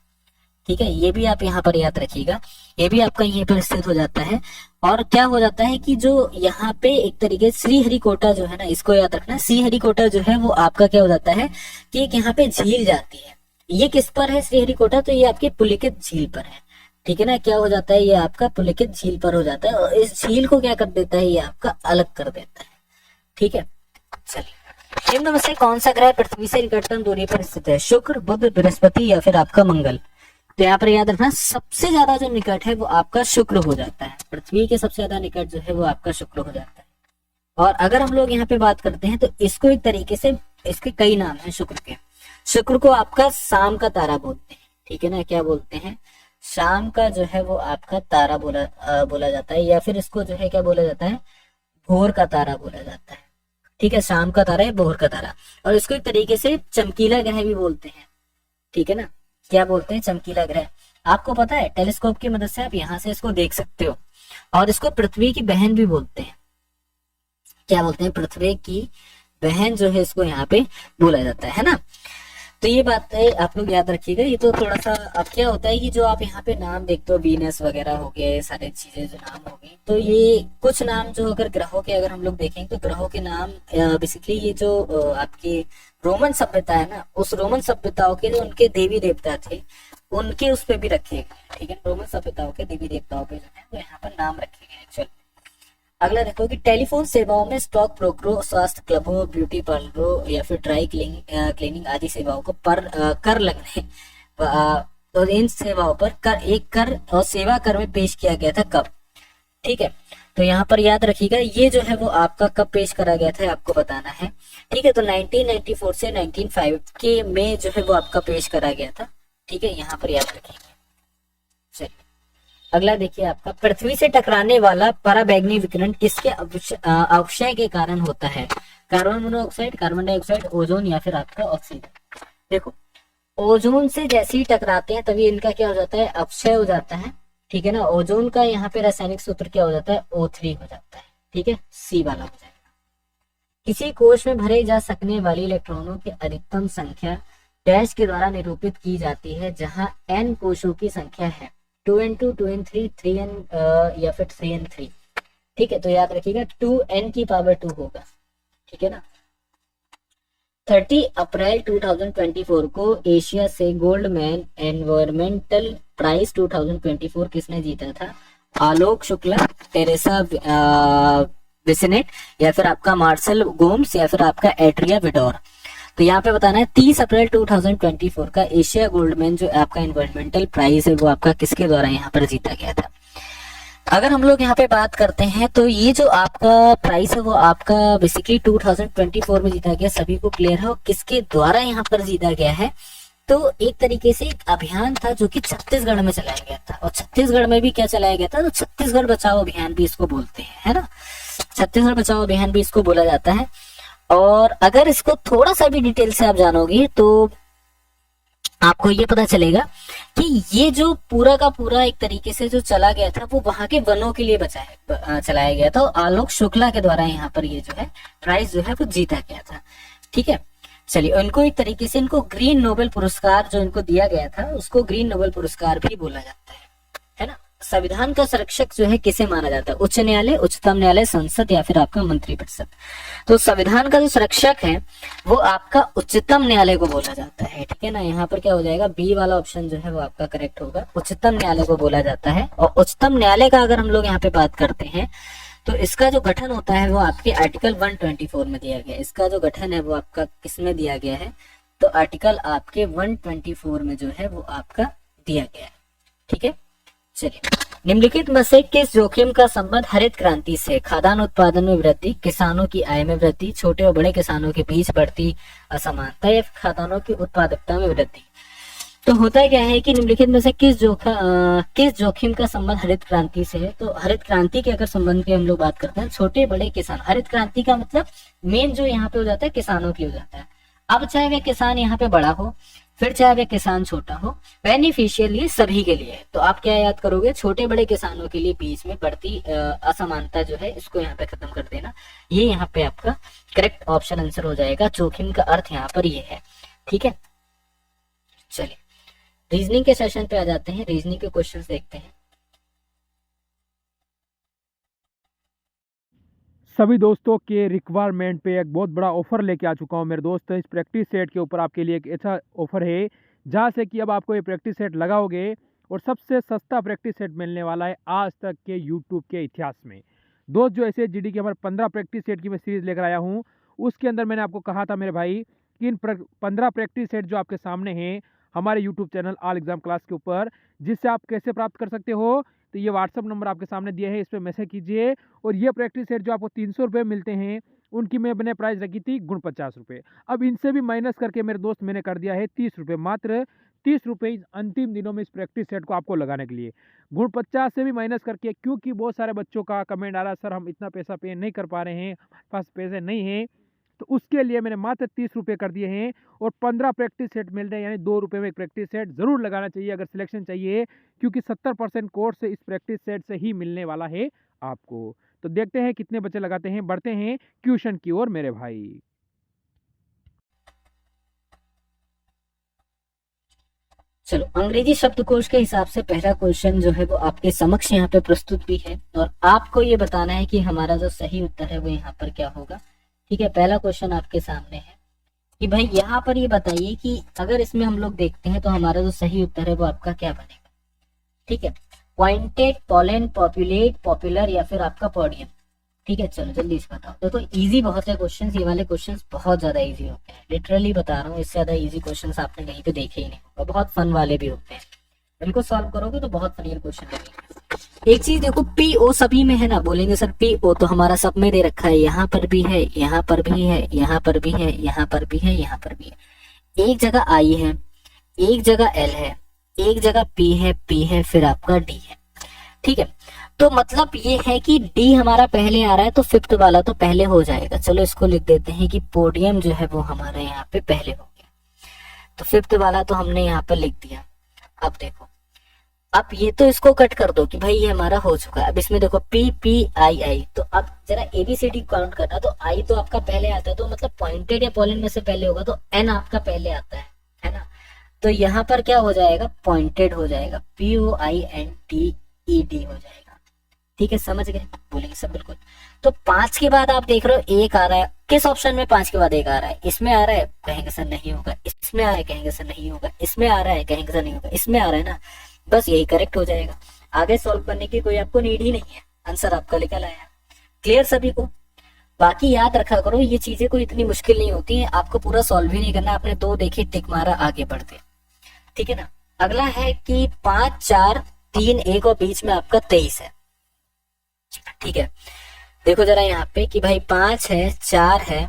ठीक है। ये भी आप यहाँ पर याद रखिएगा, ये भी आपका यहीं पर स्थित हो जाता है। और क्या हो जाता है कि जो यहाँ पे एक तरीके से श्रीहरिकोटा जो है ना, इसको याद रखना, श्रीहरिकोटा जो है वो आपका क्या हो जाता है कि एक यहाँ पे झील जाती है। ये किस पर है श्रीहरिकोटा? तो ये आपके पुलिकित झील पर है, ठीक है ना। क्या हो जाता है? ये आपका पुलिकित झील पर हो जाता है और इस झील को क्या कर देता है? ये आपका अलग कर देता है, ठीक है। चलिए, निम्न में से कौन सा ग्रह पृथ्वी से निकटतम दूरी पर स्थित है? शुक्र, बुध, बृहस्पति या फिर आपका मंगल? तो यहाँ पर याद रखना, सबसे ज्यादा जो निकट है वो आपका शुक्र हो जाता है। पृथ्वी के सबसे ज्यादा निकट जो है वो आपका शुक्र हो जाता है। और अगर हम लोग यहाँ पे बात करते हैं तो इसको एक तरीके से, इसके कई नाम हैं शुक्र के। शुक्र को आपका शाम का तारा बोलते हैं, ठीक है ना। क्या बोलते हैं? शाम का जो है वो आपका तारा बोला जाता है, या फिर इसको जो है क्या बोला जाता है? भोर का तारा बोला जाता है, ठीक है। शाम का तारा है, भोर का तारा। और इसको एक तरीके से चमकीला ग्रह भी बोलते हैं, ठीक है ना। क्या बोलते हैं? चमकीला ग्रह। आपको पता है टेलीस्कोप की मदद से आप यहाँ से इसको देख सकते हो। और इसको पृथ्वी की बहन भी बोलते हैं। क्या बोलते हैं? पृथ्वी की बहन जो है इसको यहाँ पे बोला जाता है ना। तो ये बात है, आप लोग याद रखिएगा। ये तो थोड़ा सा, अब क्या होता है कि जो आप यहाँ पे नाम देखते हो, वीनस वगैरह हो गया, ये सारी चीजें जो नाम हो गई, तो ये कुछ नाम जो अगर ग्रहों के अगर हम लोग देखेंगे तो ग्रहों के नाम बेसिकली ये जो आपकी रोमन सभ्यता है ना, उस रोमन सभ्यताओं के जो उनके देवी देवता थे उनके उस पे भी रखे गए, ठीक है। रोमन सभ्यताओं के देवी देवताओं पे जो है वो यहाँ पर नाम रखे गए। चलो अगला देखो कि टेलीफोन सेवाओं में स्टॉक ब्रोकरों, स्वास्थ्य क्लबों, ब्यूटी पार्लरों या फिर ड्राई क्लीनिंग आदि सेवाओं को कर लगने तो इन सेवाओं पर कर और सेवा कर में पेश किया गया था कब? ठीक है, तो यहाँ पर याद रखिएगा ये जो है वो आपका कब पेश करा गया था आपको बताना है। ठीक है, तो 1994 से 1905 के में जो है वो आपका पेश करा गया था। ठीक है, यहाँ पर याद रखिएगा। चलिए अगला देखिए आपका, पृथ्वी से टकराने वाला पराबैंगनी विकिरण किसके अवक्षय के कारण होता है? Carbon monoxide, carbon dioxide, ozone या फिर आपका ऑक्सीजन। देखो ओजोन से जैसे ही टकराते हैं तभी इनका क्या हो जाता है? अवक्षय हो जाता है। ठीक है ना, ओजोन का यहाँ पे रासायनिक सूत्र क्या हो जाता है? O3 हो जाता है। ठीक है, C वाला हो जाएगा। किसी कोश में भरे जा सकने वाली इलेक्ट्रॉनों की अधिकतम संख्या डैश के द्वारा निरूपित की जाती है, जहां n कोशों की संख्या है 2n2, 2n3, 3n या फिर 3n3। ठीक है, तो याद रखिएगा 2n की पावर 2 होगा। ठीक है ना। 30 अप्रैल 2024 को एशिया से गोल्डमैन एनवायरमेंटल प्राइज 2024 किसने जीता था? आलोक शुक्ला, टेरेसा विसेनेट या फिर आपका मार्शल गोम्स या फिर आपका एड्रिया विडोर। तो यहाँ पे बताना है 30 अप्रैल 2024 का एशिया गोल्डमैन जो आपका इन्वायरमेंटल प्राइज है वो आपका किसके द्वारा यहाँ पर जीता गया था। अगर हम लोग यहाँ पे बात करते हैं तो ये जो आपका प्राइस है वो आपका बेसिकली 2024 में जीता गया, सभी को क्लियर है। और किसके द्वारा यहाँ पर जीता गया है, तो एक तरीके से एक अभियान था जो कि छत्तीसगढ़ में चलाया गया था। और छत्तीसगढ़ में भी क्या चलाया गया था, तो छत्तीसगढ़ बचाओ अभियान भी इसको बोलते हैं, है ना, छत्तीसगढ़ बचाओ अभियान भी इसको बोला जाता है। और अगर इसको थोड़ा सा भी डिटेल से आप जानोगे तो आपको ये पता चलेगा कि ये जो पूरा का पूरा एक तरीके से जो चला गया था वो वहां के वनों के लिए चलाया गया था। और आलोक शुक्ला के द्वारा यहाँ पर ये जो है प्राइज जो है वो जीता गया था। ठीक है, चलिए, उनको एक तरीके से इनको ग्रीन नोबेल पुरस्कार जो इनको दिया गया था उसको ग्रीन नोबेल पुरस्कार भी बोला जाता है ना। संविधान का संरक्षक जो है किसे माना जाता है, उच्च न्यायालय, उच्चतम न्यायालय, संसद या फिर आपका मंत्रिपरिषद। तो संविधान का जो संरक्षक है वो आपका उच्चतम न्यायालय को बोला जाता है। ठीक है ना, यहाँ पर क्या हो जाएगा, बी वाला ऑप्शन जो है वो आपका करेक्ट होगा, उच्चतम न्यायालय को बोला जाता है। और उच्चतम न्यायालय का अगर हम लोग यहाँ पे बात करते हैं तो इसका जो गठन होता है वो आपके आर्टिकल 124 में दिया गया है। इसका जो गठन है वो आपका किसमें दिया गया है, तो आर्टिकल आपके 124 में जो है वो आपका दिया गया है। ठीक है, चलिए, निम्नलिखित में से किस जोखिम का संबंध हरित क्रांति से, खाद्यान्न उत्पादन में वृद्धि, किसानों की आय में वृद्धि, छोटे और बड़े किसानों के बीच बढ़ती असमानता या खाद्यान्नों की उत्पादकता में वृद्धि। तो होता क्या है कि निम्नलिखित में से किस जोखिम का संबंध हरित क्रांति से है। तो हरित क्रांति के अगर संबंध की हम लोग बात करते हैं, छोटे बड़े किसान, हरित क्रांति का मतलब मेन जो यहाँ पे हो जाता है किसानों के लिए हो जाता है। अब चाहे वह किसान यहाँ पे बड़ा हो, फिर चाहे वह किसान छोटा हो, बेनिफिशियल ये सभी के लिए है। तो आप क्या याद करोगे, छोटे बड़े किसानों के लिए बीच में बढ़ती असमानता जो है इसको यहाँ पे खत्म कर देना। ये यहाँ पे आपका करेक्ट ऑप्शन आंसर हो जाएगा। जोखिम का अर्थ यहाँ पर ये है। ठीक है, चलिए रीजनिंग के सेशन पे आ जाते हैं, रीजनिंग के क्वेश्चंस देखते हैं। सभी दोस्तों के रिक्वायरमेंट पे एक बहुत बड़ा ऑफर लेके आ चुका हूँ मेरे दोस्त। इस प्रैक्टिस सेट के ऊपर आपके लिए एक ऐसा ऑफर है जहाँ से कि अब आपको ये प्रैक्टिस सेट लगाओगे और सबसे सस्ता प्रैक्टिस सेट मिलने वाला है आज तक के यूट्यूब के इतिहास में। दोस्त, जो ऐसे जीडी की हमारे 15 प्रैक्टिस सेट की मैं सीरीज लेकर आया हूँ, उसके अंदर मैंने आपको कहा था मेरे भाई कि इन 15 प्रैक्टिस सेट जो आपके सामने हैं हमारे YouTube channel all exam class के ऊपर, जिससे आप कैसे प्राप्त कर सकते हो, तो ये व्हाट्सअप नंबर आपके सामने दिया है, इस पर मैसेज कीजिए। और ये प्रैक्टिस सेट जो आपको 300 रुपये मिलते हैं उनकी मैंने प्राइस रखी थी गुण 50 रुपये। अब इनसे भी माइनस करके मेरे दोस्त मैंने कर दिया है 30 रुपये, मात्र 30 रुपये अंतिम दिनों में इस प्रैक्टिस सेट को आपको लगाने के लिए। गुण 50 से भी माइनस करके, क्योंकि बहुत सारे बच्चों का कमेंट आ रहा है सर हम इतना पैसा पे नहीं कर पा रहे हैं, हमारे पास पैसे नहीं हैं, तो उसके लिए मैंने मात्र 30 रुपये कर दिए हैं। और 15 प्रैक्टिस सेट मिल रहे हैं, यानी 2 रुपये में एक प्रैक्टिस सेट जरूर लगाना चाहिए अगर सिलेक्शन चाहिए, क्योंकि 70% कोर्स इस प्रैक्टिस सेट से ही मिलने वाला है आपको। तो देखते हैं कितने बच्चे लगाते हैं, बढ़ते हैं क्वेश्चन की ओर मेरे भाई। चलो, अंग्रेजी शब्दकोश के हिसाब से पहला क्वेश्चन जो है वो आपके समक्ष यहाँ पे प्रस्तुत भी है और आपको ये बताना है कि हमारा जो सही उत्तर है वो यहाँ पर क्या होगा। ठीक है, पहला क्वेश्चन आपके सामने है कि भाई यहाँ पर ये बताइए कि अगर इसमें हम लोग देखते हैं तो हमारा जो सही उत्तर है वो आपका क्या बनेगा। ठीक है, पॉइंटेड, पोलेन, पॉपुलेट, पॉपुलर या फिर आपका पोडियम। ठीक है, चलो जल्दी से बताओ। देखो इजी बहुत है क्वेश्चंस, ये वाले क्वेश्चंस बहुत ज्यादा इजी होते हैं, लिटरली बता रहा हूँ, इससे ज्यादा इजी क्वेश्चंस आपने कहीं पे देखे ही नहीं होगा। बहुत फन वाले भी होते हैं, इनको सॉल्व करोगे तो बहुत फनी क्वेश्चन लगेंगे। एक चीज देखो, पी ओ सभी में है ना, बोलेंगे सर पी ओ तो हमारा सब में दे रखा है, यहाँ पर भी है, यहाँ पर भी है, यहाँ पर भी है, यहाँ पर भी है, यहाँ पर भी है। एक जगह आई है, एक जगह एल है, एक जगह पी है, फिर आपका डी है। ठीक है, तो मतलब ये है कि डी हमारा पहले आ रहा है तो फिफ्थ वाला तो पहले हो जाएगा। चलो इसको लिख देते हैं कि पोडियम जो है वो हमारे यहाँ पे पहले हो गया, तो फिफ्थ वाला तो हमने यहाँ पर लिख दिया। अब देखो, अब ये तो इसको कट कर दो कि भाई ये हमारा हो चुका है। अब इसमें देखो पी पी आई आई, तो अब जरा एबीसीडी काउंट करना, तो आई तो आपका पहले आता है, तो मतलब पॉइंटेड या पोलेन में से पहले होगा, तो एन आपका पहले आता है ना। तो यहाँ पर क्या हो जाएगा, पॉइंटेड हो जाएगा, POINTED हो जाएगा। ठीक है, समझ गए, बोलेंगे सब बिल्कुल। तो 5 के बाद आप देख रहे हो एक आ रहा है, किस ऑप्शन में 5 के बाद एक आ रहा है, इसमें आ रहा है, कहेंगे सर नहीं होगा, इसमें आ रहा है, कहेंगे सर नहीं होगा, इसमें आ रहा है, कहेंगे सर नहीं होगा, इसमें आ रहा है ना, बस यही करेक्ट हो जाएगा। आगे सॉल्व करने की कोई आपको नीड ही नहीं है, आंसर आपका निकल आया। क्लियर सभी को? बाकी याद रखा करो, ये चीजें कोई इतनी मुश्किल नहीं होती है, आपको पूरा सॉल्व ही नहीं करना, आपने 2 देखे टिक मारा आगे बढ़ते, ठीक है ना। अगला है कि 5 4 3 1 और बीच में आपका 23 है, ठीक है। देखो जरा यहाँ पे कि भाई 5 है 4 है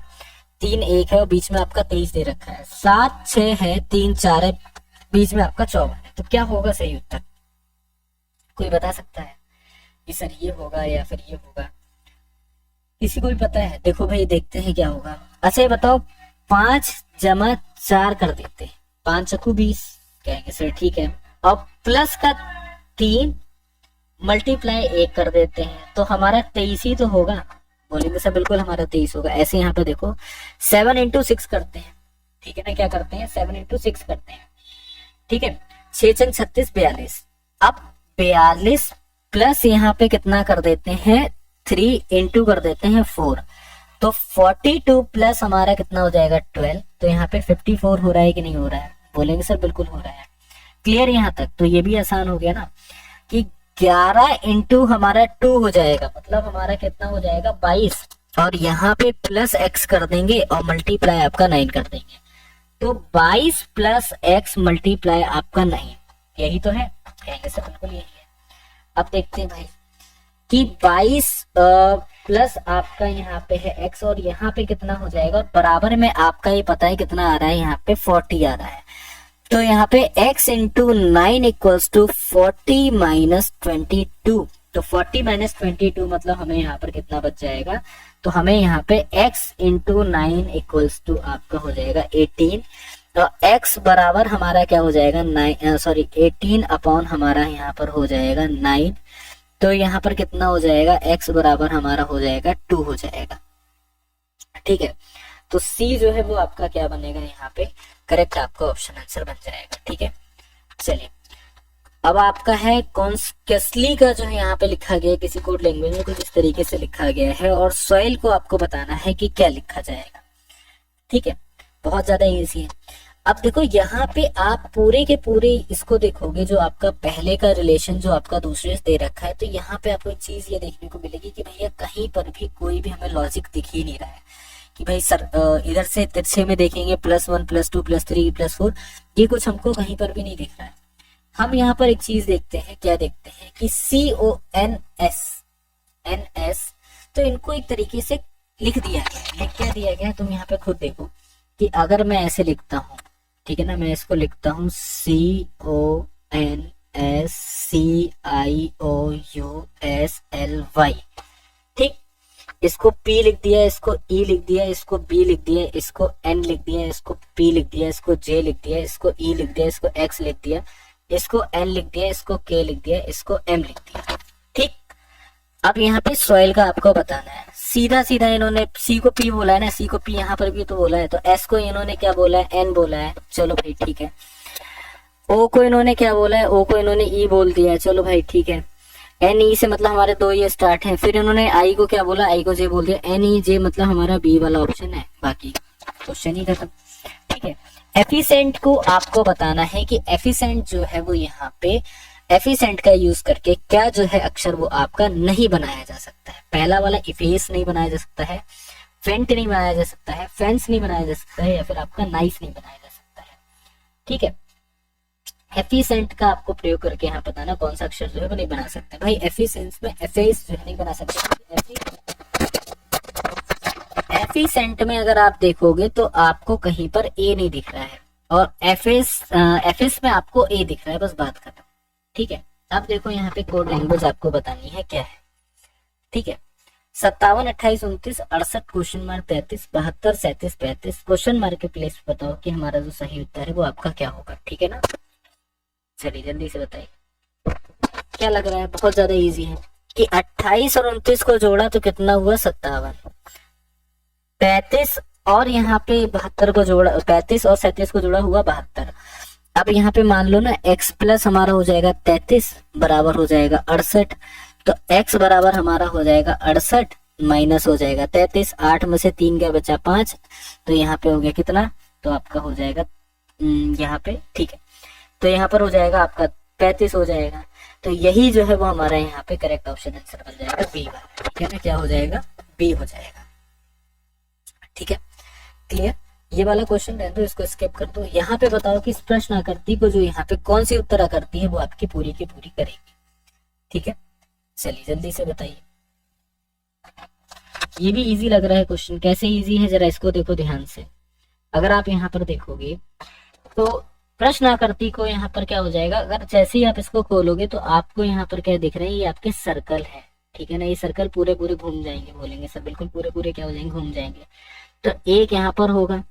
3 1 है और बीच में आपका 23 दे रखा है, 7 6 है 3 4 है बीच में आपका 54 है। तो क्या होगा सही उत्तर, कोई बता सकता है कि सर ये होगा या फिर ये होगा, किसी को भी पता है? देखो भाई देखते हैं क्या होगा। अच्छा ये बताओ 5 जमा 4 कर देते हैं, 5 चक्कू 20 कहेंगे सर, ठीक है। अब प्लस का 3 मल्टीप्लाई 1 कर देते हैं तो हमारा 23 ही तो होगा, बोलेंगे सर बिल्कुल हमारा 23 होगा। ऐसे यहाँ पे देखो 7 इंटू 6 करते हैं, ठीक है ना, क्या करते हैं 7 इंटू 6 करते हैं, ठीक है। 6 छंग 36 42, अब 42 प्लस यहाँ पे कितना कर देते हैं 3 इंटू कर देते हैं 4, तो 42 प्लस हमारा कितना हो जाएगा 12, तो यहाँ पे 54 हो रहा है कि नहीं हो रहा है, बोलेंगे सर बिल्कुल हो रहा है। क्लियर यहाँ तक? तो ये भी आसान हो गया ना कि 11 इंटू हमारा 2 हो जाएगा, मतलब हमारा कितना हो जाएगा 22, और यहाँ पे प्लस x कर देंगे और मल्टीप्लाई आपका 9 कर देंगे, तो 22 प्लस x मल्टीप्लाई आपका 9, यही तो है, कहेंगे सर बिल्कुल यही है। अब देखते हैं भाई कि 22 प्लस आपका यहाँ पे है x और यहाँ पे कितना हो जाएगा, और बराबर में आपका ये पता है कितना आ रहा है, यहाँ पे 40 आ रहा है, तो यहाँ पे x into 9 equals to 40 minus 22, तो 40 माइनस 22 मतलब हमें यहाँ पर कितना बच जाएगा, तो हमें यहाँ पे x इंटू 9 इक्वल्स टू आपका हो जाएगा 18, तो x बराबर हमारा क्या हो जाएगा 18 अपॉन हमारा यहाँ पर हो जाएगा 9, तो यहाँ पर कितना हो जाएगा x बराबर हमारा हो जाएगा 2 हो जाएगा, ठीक है। तो C जो है वो आपका क्या बनेगा, यहाँ पे करेक्ट आपका ऑप्शन आंसर बन जाएगा, ठीक है। चलिए अब आपका है कॉन्स्केसली का जो है यहाँ पे लिखा गया है, किसी कोड लैंग्वेज में कुछ इस तरीके से लिखा गया है, और सॉइल को आपको बताना है कि क्या लिखा जाएगा, ठीक है, बहुत ज्यादा इजी है। अब देखो यहाँ पे आप पूरे के पूरे इसको देखोगे, जो आपका पहले का रिलेशन जो आपका दूसरे से दे रखा है, तो यहाँ पे आपको एक चीज ये देखने को मिलेगी कि भैया कहीं पर भी कोई भी हमें लॉजिक दिख ही नहीं रहा है कि भाई सर इधर से तिरछे में देखेंगे +1 +2 +3 +4, ये कुछ हमको कहीं पर भी नहीं दिख रहा है। हम यहाँ पर एक चीज देखते हैं, क्या देखते हैं कि CONS, तो इनको एक तरीके से लिख दिया गया, लिख क्या दिया गया, तुम यहाँ पे खुद देखो कि अगर मैं ऐसे लिखता हूँ, ठीक है ना, मैं इसको लिखता हूँ CONSCIOUSLY, ठीक, इसको P लिख दिया, इसको E लिख दिया, इसको B लिख दिया, इसको N लिख दिया, इसको P लिख दिया, इसको J लिख दिया, इसको E लिख दिया, इसको X लिख दिया, इसको N लिख दिया, इसको K लिख दिया, इसको M लिख दिया, ठीक। अब यहाँ पे सॉइल का आपको बताना है, सीधा सीधा इन्होंने C को P बोला है ना, C को P यहाँ पर भी तो बोला है, तो S को इन्होंने क्या बोला है, N बोला है, चलो भाई ठीक है। O को इन्होंने क्या बोला है, O को इन्होंने E बोल दिया है, चलो भाई ठीक है। NE से मतलब हमारे 2 ये स्टार्ट है, फिर इन्होंने I को क्या बोला, I को J बोल दिया, NEJ मतलब हमारा B वाला ऑप्शन है, बाकी क्वेश्चन ही खत्म, ठीक है। एफिशिएंट को आपको बताना है कि एफिशिएंट जो है वो यहाँ पे एफिशिएंट का यूज करके क्या जो है अक्षर वो आपका नहीं बनाया जा सकता है। पहला वाला इफेस नहीं बनाया जा सकता है, फेंट नहीं बनाया जा सकता है, फेंस नहीं बनाया जा सकता है, या फिर आपका नाइस नहीं बनाया जा सकता है, ठीक है। एफिशिएंट का आपको प्रयोग करके यहाँ बताना कौन सा अक्षर जो है वो नहीं बना सकते भाई। एफिशिएंस में एफेस जो है नहीं बना सकते। एफिशिएंट में अगर आप देखोगे तो आपको कहीं पर ए नहीं दिख रहा है, और एफएस में आपको ए दिख रहा है, बस बात खत्म, ठीक है। अब देखो यहाँ पे कोड लैंग्वेज आपको बतानी है क्या है, ठीक है। 57 28 29 68 क्वेश्चन मार्क 33 72 37 35 क्वेश्चन मार्क के प्लेस बताओ कि हमारा जो सही उत्तर है वो आपका क्या होगा, ठीक है ना। चलिए जल्दी से बताइए क्या लग रहा है, बहुत ज्यादा इजी है कि 28 और 29 को जोड़ा तो कितना हुआ 57, 35 और यहाँ पे 72 को जोड़ा, 35 और 37 को जोड़ा हुआ 72। अब यहाँ पे मान लो ना x प्लस हमारा हो जाएगा 33 बराबर हो जाएगा 68, तो x बराबर हमारा हो जाएगा 68 माइनस हो जाएगा 33, 8 में से 3 गया बचा 5, तो यहाँ पे हो गया कितना, तो आपका हो जाएगा यहाँ पे, ठीक है, तो यहाँ पर हो जाएगा आपका 35 हो जाएगा, तो यही जो है वो हमारा यहाँ पे करेक्ट ऑप्शन आंसर बन जाएगा बी वाला, ठीक है ना, क्या हो जाएगा बी हो जाएगा, ठीक है, क्लियर। ये वाला क्वेश्चन रहने दो, इसको स्किप कर दो। यहाँ पे बताओ कि इस प्रश्न आकृति को जो यहाँ पे कौन सी उत्तर आकृति है वो आपकी पूरी की पूरी करेगी। ठीक है, चलिए जल्दी से बताइए। ये भी इजी लग रहा है क्वेश्चन, कैसे इजी है जरा इसको देखो ध्यान से। अगर आप यहाँ पर देखोगे तो प्रश्न आकृति को यहाँ पर क्या हो जाएगा, अगर जैसे ही आप इसको खोलोगे तो आपको यहाँ पर क्या दिख रहे हैं, ये आपके सर्कल है। ठीक है ना, ये सर्कल पूरे पूरे घूम जाएंगे, बोलेंगे सर बिल्कुल पूरे पूरे क्या हो जाएंगे, घूम जाएंगे। तो एक यहाँ पर होगा,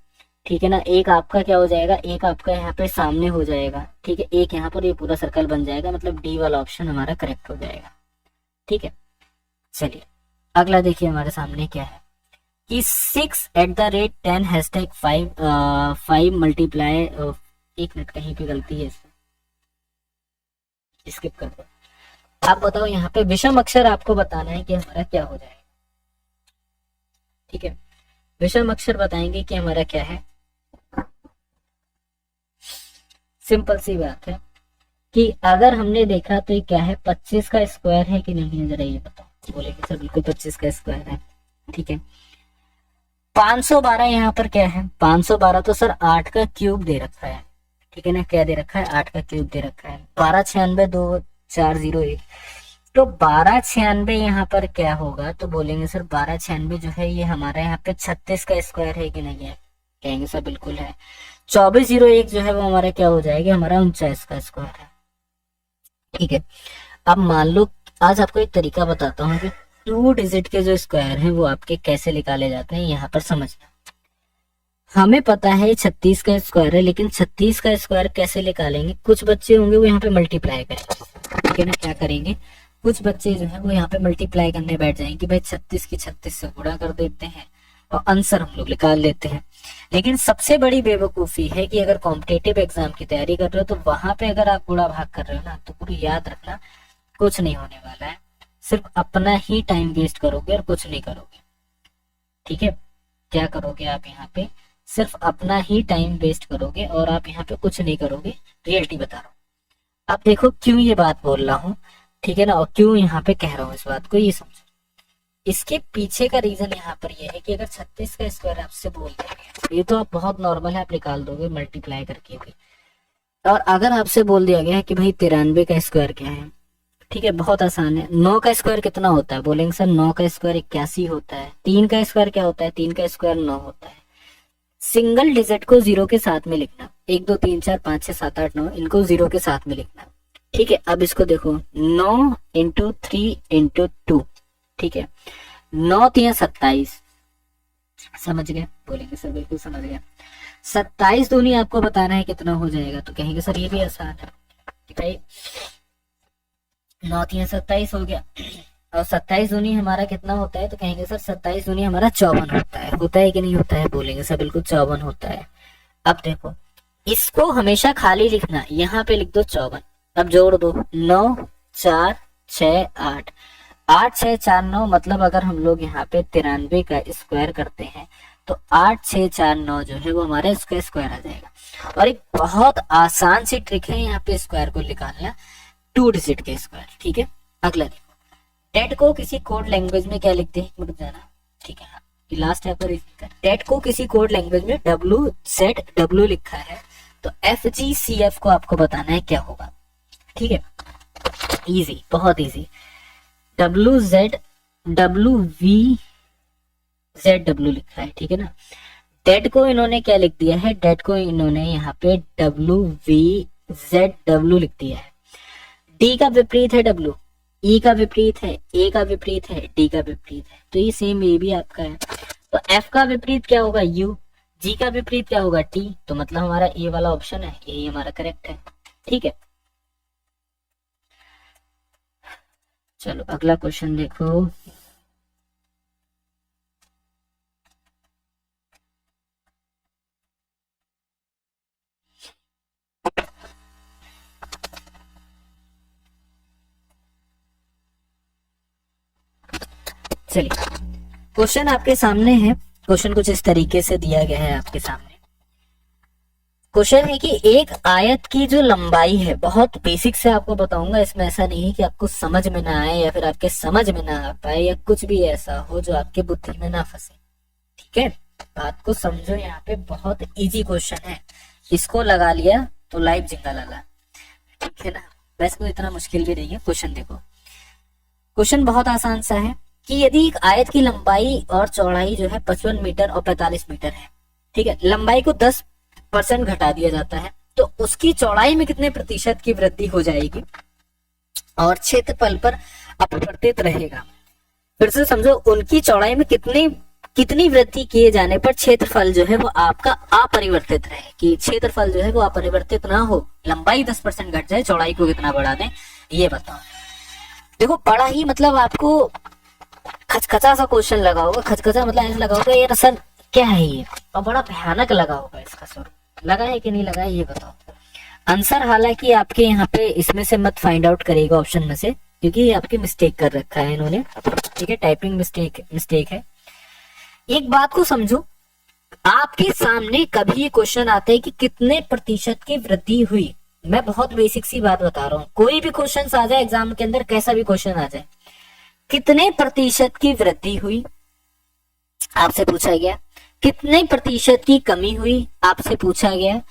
ठीक है ना, एक आपका क्या हो जाएगा, एक आपका यहाँ पे सामने हो जाएगा। ठीक है, एक यहाँ पर ये पूरा सर्कल बन जाएगा, मतलब डी वाला ऑप्शन हमारा करेक्ट हो जाएगा। ठीक है, चलिए अगला देखिए हमारे सामने क्या है कि 6@10 हैशटैग 5 मल्टीप्लाई, एक मिनट कहीं पे गलती है इसमें, स्किप कर दो। आप बताओ यहाँ पे विषम अक्षर आपको बताना है कि हमारा क्या हो जाएगा। ठीक है, विषम अक्षर बताएंगे कि हमारा क्या है। सिंपल सी बात है कि अगर हमने देखा तो ये क्या है, 25 का स्क्वायर है कि नहीं है, जरा ये बताओ। बोलेंगे सर बिल्कुल 25 का स्क्वायर है। ठीक है, 512 यहाँ पर क्या है, 512 तो सर 8 का क्यूब दे रखा है। ठीक है ना, क्या दे रखा है, 8 का क्यूब दे रखा है। 1296 2401, तो 1296 यहाँ पर क्या होगा, तो बोलेंगे सर 1296 जो है ये हमारा यहाँ पे 36 का स्क्वायर है कि नहीं है, कहेंगे सर बिल्कुल है। 2401 जो है वो हमारा क्या हो जाएगा, हमारा 49 का स्क्वायर है। ठीक है, अब मान लो आज आपको एक तरीका बताता हूँ कि 2 डिजिट के जो स्क्वायर हैं वो आपके कैसे निकाले जाते हैं, यहाँ पर समझना। हमें पता है 36 का स्क्वायर है, लेकिन 36 का स्क्वायर कैसे निकालेंगे, कुछ बच्चे होंगे वो यहाँ पे मल्टीप्लाई करेंगे। ठीक है ना, क्या करेंगे, कुछ बच्चे जो है वो यहाँ पे मल्टीप्लाई करने बैठ जाएंगे, भाई 36 की 36 से गुणा कर देते हैं और आंसर हम लोग निकाल लेते हैं। लेकिन सबसे बड़ी बेवकूफी है कि अगर कॉम्पिटेटिव एग्जाम की तैयारी कर रहे हो तो वहां पे अगर आप गुणा भाग कर रहे हो ना, तो पूरी याद रखना कुछ नहीं होने वाला है, सिर्फ अपना ही टाइम वेस्ट करोगे और कुछ नहीं करोगे। ठीक है, क्या करोगे आप यहाँ पे, सिर्फ अपना ही टाइम वेस्ट करोगे और आप यहाँ पे कुछ नहीं करोगे। रियलिटी बता रहा हूँ। अब देखो क्यों ये बात बोल रहा हूँ, ठीक है ना, और क्यों यहाँ पे कह रहा हूँ इस बात को, ये समझो। इसके पीछे का रीजन यहाँ पर यह है कि अगर 36 का स्क्वायर आपसे बोल देंगे, ये तो आप बहुत नॉर्मल है, आप निकाल दोगे मल्टीप्लाई करके भी। और अगर आपसे बोल दिया गया है कि भाई 93 का स्क्वायर क्या है, ठीक है, बहुत आसान है। 9 का स्क्वायर कितना होता है, बोलेंगे सर 9 का स्क्वायर 81 होता है। 3 का स्क्वायर क्या होता है, 3 का स्क्वायर 9 होता है। सिंगल डिजिट को 0 के साथ में लिखना, 1 2 3 4 5 6 7 8 9, इनको 0 के साथ में लिखना। ठीक है, अब इसको देखो 9 × 3 × 2, ठीक है, 9 3 27, समझ गए, बोलेंगे सर बिल्कुल समझ गया। 27 दूनी आपको बताना है कितना हो जाएगा, तो कहेंगे सर ये भी आसान है, भाई 9 3 27 हो गया, और 27 दूनी हमारा कितना होता है, तो कहेंगे सर 27 दूनी हमारा 54 होता है कि नहीं होता है, बोलेंगे सर बिल्कुल 54 होता है। अब देखो इसको हमेशा खाली लिखना, यहाँ पे लिख दो 54, अब जोड़ दो 9 4 6 8 8 6 4 9, मतलब अगर हम लोग यहाँ पे 93 का स्क्वायर करते हैं तो 8 6 4 9 जो है वो हमारा इसका स्क्वायर आ जाएगा। और एक बहुत आसान सी ट्रिक है यहाँ पे स्क्वायर को निकालना, 2 डिजिट के स्क्वायर। ठीक है, अगला देखो, डेट को किसी कोड लैंग्वेज में क्या लिखते हैं, रुक जाना, ठीक है, हाँ लास्ट है पर डेट को किसी कोड लैंग्वेज में WZW लिखा है, तो FGCF को आपको बताना है क्या होगा। ठीक है, इजी, बहुत इजी, WZW लिखा है, ठीक है ना। डेट को इन्होंने क्या लिख दिया है, डेट को इन्होंने यहाँ पे WVZW लिख दिया है। डी का विपरीत है W, ई का विपरीत है, ए का विपरीत है, डी का विपरीत है, तो ये सेम ए भी आपका है। तो एफ का विपरीत क्या होगा, यू, जी का विपरीत क्या होगा, टी, तो मतलब हमारा ए वाला ऑप्शन है, यही हमारा करेक्ट है। ठीक है, चलो अगला क्वेश्चन देखो। चलिए क्वेश्चन आपके सामने है, क्वेश्चन कुछ इस तरीके से दिया गया है आपके सामने। क्वेश्चन है कि एक आयत की जो लंबाई है, बहुत बेसिक से आपको बताऊंगा, इसमें ऐसा नहीं है कि आपको समझ में ना आए या फिर आपके समझ में ना आ पाए या कुछ भी ऐसा हो जो आपके बुद्धि में ना फंसे। ठीक है, बात को समझो, यहाँ पे बहुत इजी क्वेश्चन है, इसको लगा लिया तो लाइव जिंगा लाला, ठीक है ना। वैसे कोई इतना मुश्किल भी नहीं है। क्वेश्चन देखो, क्वेश्चन बहुत आसान सा है कि यदि एक आयत की लंबाई और चौड़ाई जो है 55 मीटर और 45 मीटर है, ठीक है, लंबाई को 10% घटा दिया जाता है, तो उसकी चौड़ाई में कितने प्रतिशत की वृद्धि हो जाएगी और क्षेत्रफल पर अपरिवर्तित रहेगा। फिर से समझो, उनकी चौड़ाई में कितनी वृद्धि किए जाने पर क्षेत्रफल जो है वो आपका अपरिवर्तित रहे, कि क्षेत्रफल जो है वो अपरिवर्तित ना हो, लंबाई 10% घट जाए, चौड़ाई को कितना बढ़ा दें, ये बताओ। देखो बड़ा ही मतलब आपको खचखचा सा क्वेश्चन लगा होगा, खचखचा मतलब ऐसा लगा होगा यार सर क्या है ये, और बड़ा भयानक लगा होगा इसका स्वर। लगा है कि नहीं लगा है ये बताओ। आंसर हालांकि आपके यहाँ पे इसमें से मत फाइंड आउट करेगा ऑप्शन में से, क्योंकि ये आपकी मिस्टेक कर रखा है इन्होंने, ठीक है, टाइपिंग मिस्टेक है। एक बात को समझो, आपके सामने कभी ये क्वेश्चन आता है कि कितने प्रतिशत की वृद्धि हुई, मैं बहुत बेसिक सी बात बता रहा हूँ, कोई भी क्वेश्चन आ जाए एग्जाम के अंदर, कैसा भी क्वेश्चन आ जाए, कितने प्रतिशत की वृद्धि हुई आपसे पूछा गया, कितने प्रतिशत की कमी हुई आपसे पूछा गया।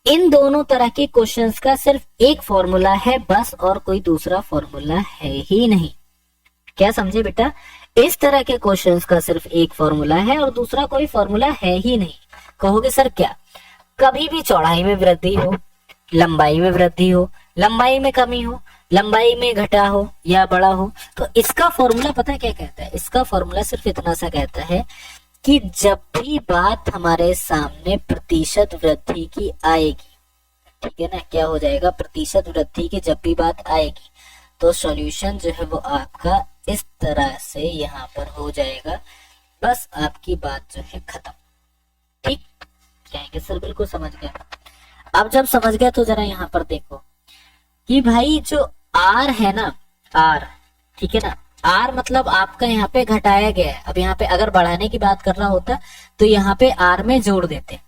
इन दोनों तरह के क्वेश्चंस का सिर्फ एक फॉर्मूला है बस, और कोई दूसरा फॉर्मूला है ही नहीं। क्या समझे बेटा, इस तरह के क्वेश्चंस का सिर्फ एक फॉर्मूला है और दूसरा कोई फॉर्मूला है ही नहीं। कहोगे सर क्या, कभी भी चौड़ाई में वृद्धि हो, लंबाई में वृद्धि हो, लंबाई में कमी हो, लंबाई में घटा हो या बड़ा हो, तो इसका फॉर्मूला पता है क्या कहता है, इसका फॉर्मूला सिर्फ इतना सा कहता है कि जब भी बात हमारे सामने प्रतिशत वृद्धि की आएगी, ठीक है ना, क्या हो जाएगा, प्रतिशत वृद्धि की जब भी बात आएगी तो सॉल्यूशन जो है वो आपका इस तरह से यहाँ पर हो जाएगा, बस आपकी बात जो है खत्म। ठीक, कहेंगे सर बिल्कुल समझ गया। अब जब समझ गया तो जरा यहाँ पर देखो कि भाई जो आर है ना, आर, ठीक है ना, आर मतलब आपका यहाँ पे घटाया गया है। अब यहाँ पे अगर बढ़ाने की बात करना होता तो यहाँ पे आर में जोड़ देते,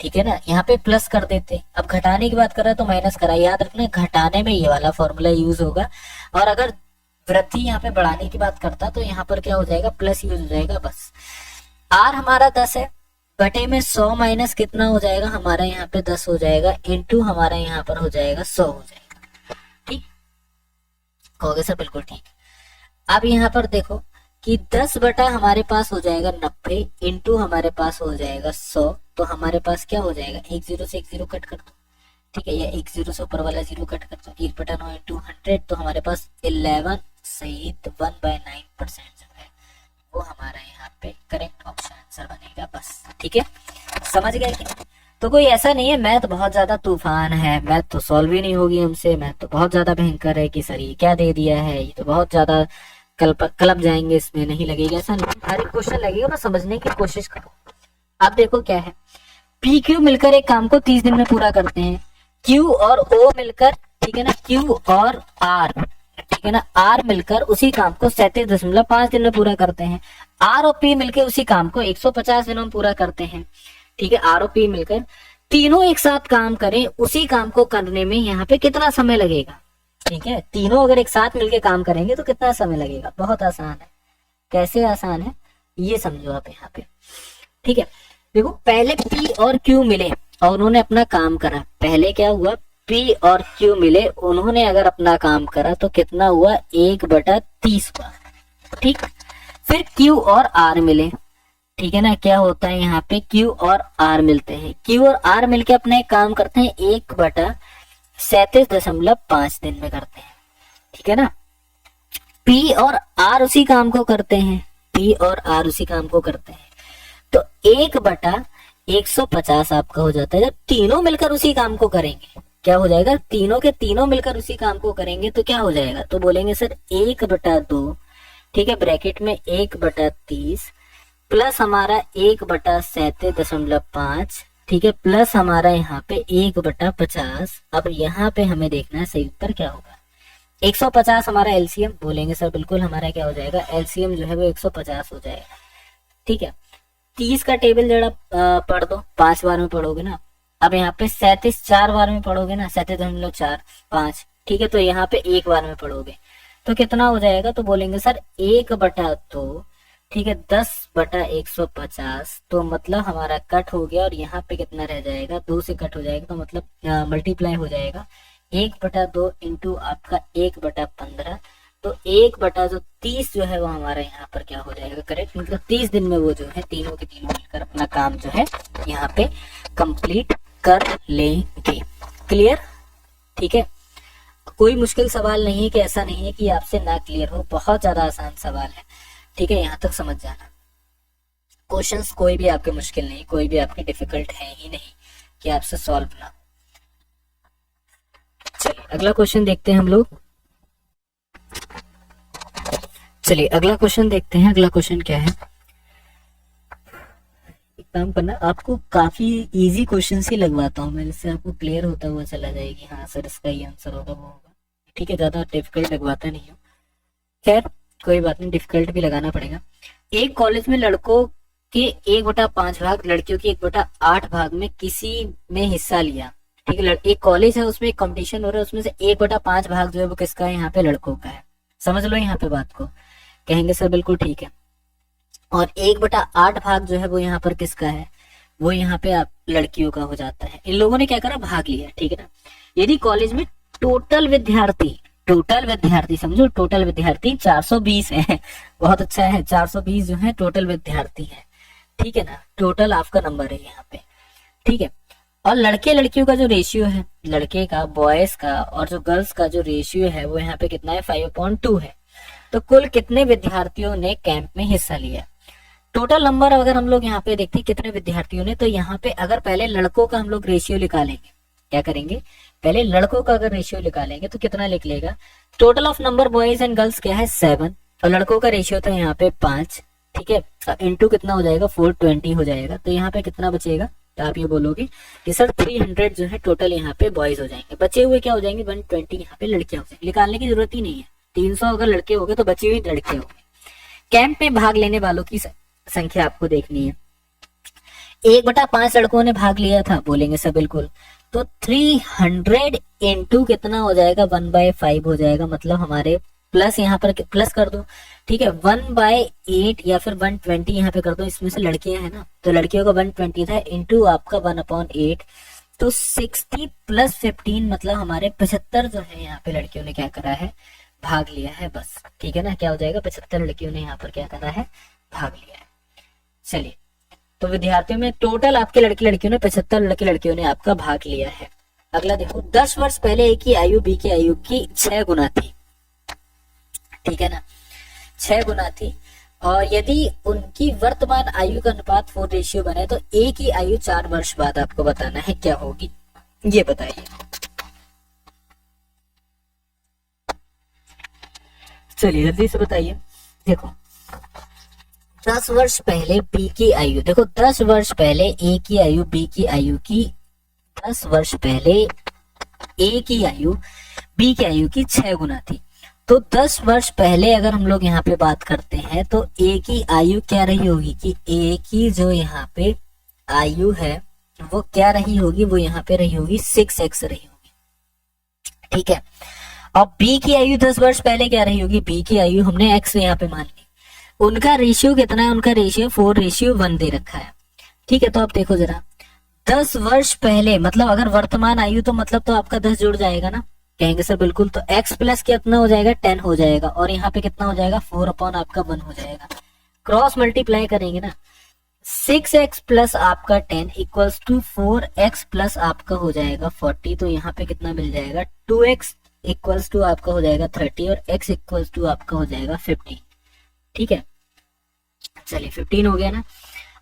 ठीक है ना, यहाँ पे प्लस कर देते। अब घटाने की बात कर रहे हैं तो माइनस करा, याद रखना घटाने में ये वाला फॉर्मूला यूज होगा, और अगर वृद्धि यहाँ पे बढ़ाने की बात करता तो यहाँ पर क्या हो जाएगा, प्लस यूज हो जाएगा बस। आर हमारा 10 है, घटे में 100 माइनस कितना हो जाएगा, हमारा यहाँ पे 10 हो जाएगा, इंटू हमारा यहाँ पर हो जाएगा 100 हो जाएगा। ठीक, कहोगे सर बिल्कुल ठीक। अब यहाँ पर देखो कि 10 बटा हमारे पास हो जाएगा 90, इंटू हमारे पास हो जाएगा 100, तो हमारे पास क्या हो जाएगा, एक जीरो से एक जीरो कट कर दो, ठीक है, या एक जीरो से ऊपर वाला जीरो कट कर दो, 1/9 इंटू 100, तो हमारे पास 11 सहित 1/9% जो है वो हमारा यहाँ पे करेक्ट ऑप्शन आंसर बनेगा बस। ठीक है, समझ गए कि? तो कोई ऐसा नहीं है मैथ बहुत ज्यादा तूफान है, मैथ तो सॉल्व ही नहीं होगी हमसे, मैथ तो बहुत ज्यादा भयंकर है कि सर ये क्या दे दिया है, ये तो बहुत ज्यादा कलप जाएंगे, इसमें नहीं लगेगा, ऐसा नहीं। हर एक क्वेश्चन लगेगा ना, समझने की कोशिश करो। अब देखो क्या है, पी क्यू मिलकर एक काम को 30 दिन में पूरा करते हैं, क्यू और ओ मिलकर, ठीक है ना, क्यू और आर, ठीक है ना, आर मिलकर उसी काम को 37.5 दिन में पूरा करते हैं, आर और पी मिलकर उसी काम को 150 दिनों में पूरा करते हैं। ठीक है, आर और पी मिलकर तीनों एक साथ काम करें, उसी काम को करने में यहाँ पे कितना समय लगेगा। ठीक है, तीनों अगर एक साथ मिलके काम करेंगे तो कितना समय लगेगा, बहुत आसान है। कैसे आसान है ये समझो आप यहाँ पे। ठीक है, देखो पहले P और Q मिले और उन्होंने अपना काम करा, पहले क्या हुआ, P और Q मिले, उन्होंने अगर अपना काम करा तो कितना हुआ, 1/30 हुआ। ठीक, फिर Q और R मिले, ठीक है ना, क्या होता है यहाँ पे, Q और R मिलते हैं, Q और R मिलके अपना एक काम करते हैं, 1/37.5 दिन में करते हैं। ठीक है ना, P और R उसी काम को करते हैं, P और R उसी काम को करते हैं, तो 1/150 आपका हो जाता है। जब तीनों मिलकर उसी काम को करेंगे क्या हो जाएगा, तीनों के तीनों मिलकर उसी काम को करेंगे तो क्या हो जाएगा, तो बोलेंगे सर 1/2, ठीक है, ब्रैकेट में 1/30 प्लस हमारा 1/37.5, ठीक है, प्लस हमारा यहाँ पे 1/50। अब यहाँ पे हमें देखना है सही उत्तर क्या होगा, 150 हमारा एलसीएम, बोलेंगे सर बिल्कुल हमारा क्या हो जाएगा, एलसीएम जो है वो 150 हो जाएगा। ठीक है, 30 का टेबल जरा पढ़ दो, 5 बार में पढ़ोगे ना। अब यहाँ पे 37 4 बार में पढ़ोगे ना, 37.4 5, ठीक है, तो यहाँ पे 1 बार में पढ़ोगे तो कितना हो जाएगा, तो बोलेंगे सर 1/2, ठीक है, 10/150, तो मतलब हमारा कट हो गया और यहाँ पे कितना रह जाएगा, 2 से कट हो जाएगा, तो मतलब मल्टीप्लाई हो जाएगा 1/2 इंटू आपका 1/15, तो 1/30 जो है वो हमारा यहाँ पर क्या हो जाएगा, करेक्ट, मतलब 30 दिन में वो जो है तीनों के तीनों मिलकर अपना काम जो है यहाँ पे कंप्लीट कर लेंगे। क्लियर? ठीक है, कोई मुश्किल सवाल नहीं है कि ऐसा नहीं है कि आपसे ना क्लियर हो, बहुत ज्यादा आसान सवाल है। ठीक है, यहाँ तक समझ जाना। क्वेश्चंस कोई भी आपके मुश्किल नहीं, कोई भी आपके डिफिकल्ट है ही नहीं कि आपसे सॉल्व ना। चलिए अगला क्वेश्चन देखते हैं हम लोग। चलिए अगला क्वेश्चन देखते हैं। अगला क्वेश्चन क्या है, एक काम करना, आपको काफी इजी क्वेश्चन ही लगवाता हूँ मैं, जिससे आपको क्लियर होता हुआ चला जाएगी, हाँ सर इसका ये आंसर होगा वो होगा। ठीक है, ज्यादा डिफिकल्ट लगवाता नहीं हूँ। खैर कोई बात नहीं, डिफिकल्ट भी लगाना पड़ेगा। एक कॉलेज में लड़कों के 1/5 भाग, लड़कियों के 1/8 भाग में किसी में हिस्सा लिया। ठीक है, एक कॉलेज है, उसमें एक कंपटीशन हो रहा है, उसमें से 1/5 भाग जो है वो किसका है, यहाँ पे लड़कों का है। समझ लो यहाँ पे बात को। कहेंगे सर बिल्कुल ठीक है। और 1/8 भाग जो है वो यहाँ पर किसका है, वो यहाँ पे आप लड़कियों का हो जाता है। इन लोगों ने क्या करा, भाग लिया। ठीक है ना, यदि कॉलेज में टोटल विद्यार्थी समझो, टोटल विद्यार्थी 420 है, बहुत अच्छा है, 420 जो है टोटल विद्यार्थी है। ठीक है ना, टोटल आपका नंबर है यहाँ पे। ठीक है, और लड़के लड़कियों का जो रेशियो है, लड़के का बॉयज का और जो गर्ल्स का जो रेशियो है वो यहाँ पे कितना है, 5/2 है। तो कुल कितने विद्यार्थियों ने कैंप में हिस्सा लिया। टोटल नंबर अगर हम लोग यहाँ पे देखते हैं कितने विद्यार्थियों ने, तो यहाँ पे अगर पहले लड़कों का हम लोग रेशियो निकालेंगे, क्या करेंगे, पहले लड़कों का अगर रेशियो निकालेंगे तो कितना लिख लेगा, total of number boys and girls क्या है 7, और लड़कों का रेशियो था यहाँ पे 5। ठीक है, इंटू कितना हो जाएगा, 420 हो जाएगा। तो यहाँ पे कितना बचेगा, तो आप ये बोलोगे कि सर 300 जो है टोटल यहाँ पे बॉयज हो जाएंगे, बचे हुए क्या हो जाएंगे 120 यहाँ पे लड़कियां हो जाएंगे। निकालने की जरूरत ही नहीं है, 300 अगर लड़के हो गए तो बचे हुए लड़के हो गए। कैंप में भाग लेने वालों की संख्या आपको देखनी है। 1/5 लड़कों ने भाग लिया था, बोलेंगे सर बिल्कुल, तो 300 इंटू कितना हो जाएगा, 1/5 हो जाएगा, मतलब हमारे प्लस यहाँ पर प्लस कर दो। ठीक है, 1/8 या फिर 120 यहाँ पे कर दो, इसमें से लड़कियां है ना, तो लड़कियों का 120 था इंटू आपका 1/8, तो 60 + 15 मतलब हमारे 75 जो है यहाँ पे लड़कियों ने क्या करा है, भाग लिया है बस। ठीक है ना, क्या हो जाएगा, 75 लड़कियों ने यहाँ पर क्या करा है, भाग लिया है। चलिए, तो विद्यार्थियों में टोटल आपके लड़के लड़कियों ने 75 लड़के लड़कियों ने आपका भाग लिया है। अगला देखो, 10 वर्ष पहले ए की आयु बी की आयु की 6 गुना थी। ठीक है ना, 6 गुना थी, और यदि उनकी वर्तमान आयु का अनुपात 4 बने तो ए की आयु 4 वर्ष बाद आपको बताना है क्या होगी, ये बताइए। चलिए जल्दी से बताइए। देखो 10 वर्ष पहले बी की आयु, देखो 10 वर्ष पहले ए की आयु बी की आयु की, 10 वर्ष पहले ए की आयु बी की आयु की 6 गुना थी। तो 10 वर्ष पहले अगर हम लोग यहाँ पे बात करते हैं तो ए की आयु क्या रही होगी, कि ए की जो यहाँ पे आयु है वो क्या रही होगी, वो यहाँ पे रही होगी 6x रही होगी। ठीक है, अब बी की आयु 10 वर्ष पहले क्या रही होगी, बी की आयु हमने x यहाँ पे मान ली। उनका रेशियो कितना है, उनका रेशियो 4:1 दे रखा है। ठीक है, तो आप देखो जरा, 10 वर्ष पहले मतलब अगर वर्तमान आयु, तो मतलब तो आपका 10 जुड़ जाएगा ना, कहेंगे सर बिल्कुल, तो x प्लस कितना हो जाएगा, 10 हो जाएगा, और यहाँ पे कितना हो जाएगा, 4 आपका 1 हो जाएगा। क्रॉस मल्टीप्लाई करेंगे ना, 6x प्लस आपका 10 इक्वल्स टू 4x प्लस आपका हो जाएगा 40, तो यहाँ पे कितना मिल जाएगा, 2x इक्वल्स टू आपका हो जाएगा 30 और x इक्वल्स टू आपका हो जाएगा 15। ठीक है, चलिए 15 हो गया ना।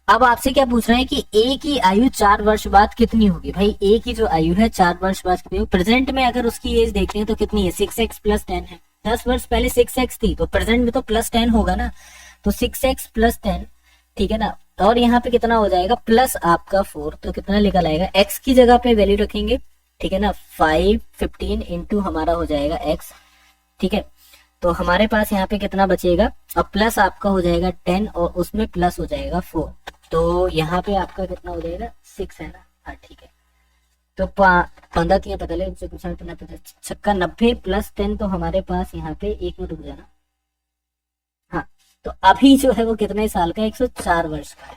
अब आपसे क्या पूछ रहे हैं कि ए की आयु 4 वर्ष बाद कितनी होगी। भाई ए की जो आयु है 4 वर्ष बाद कितनी होगी, प्रेजेंट में अगर उसकी एज देखते हैं तो कितनी है, 6x + 10 है। 10 वर्ष पहले 6x थी, तो प्रेजेंट में तो +10 होगा ना, तो 6x + 10। ठीक है ना, और यहाँ पे कितना हो जाएगा, प्लस आपका 4, तो कितना निकल आएगा, x की जगह पे वैल्यू रखेंगे। ठीक है ना, 15 इंटू हमारा हो जाएगा x। ठीक है, तो हमारे पास यहाँ पे कितना बचेगा, अब प्लस आपका हो जाएगा 10 और उसमें प्लस हो जाएगा 4, तो यहाँ पे आपका कितना हो जाएगा, 6 है ना। हाँ ठीक है, तो 15 तीन पता ले, 6 90 + 10, तो हमारे पास यहाँ पे 1 मिनट रुक जाना। हाँ तो अभी जो है वो कितने साल का, 104 वर्ष का है।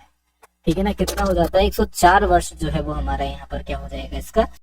ठीक है ना, कितना हो जाता है, 104 वर्ष जो है वो हमारा यहाँ पर क्या हो जाएगा इसका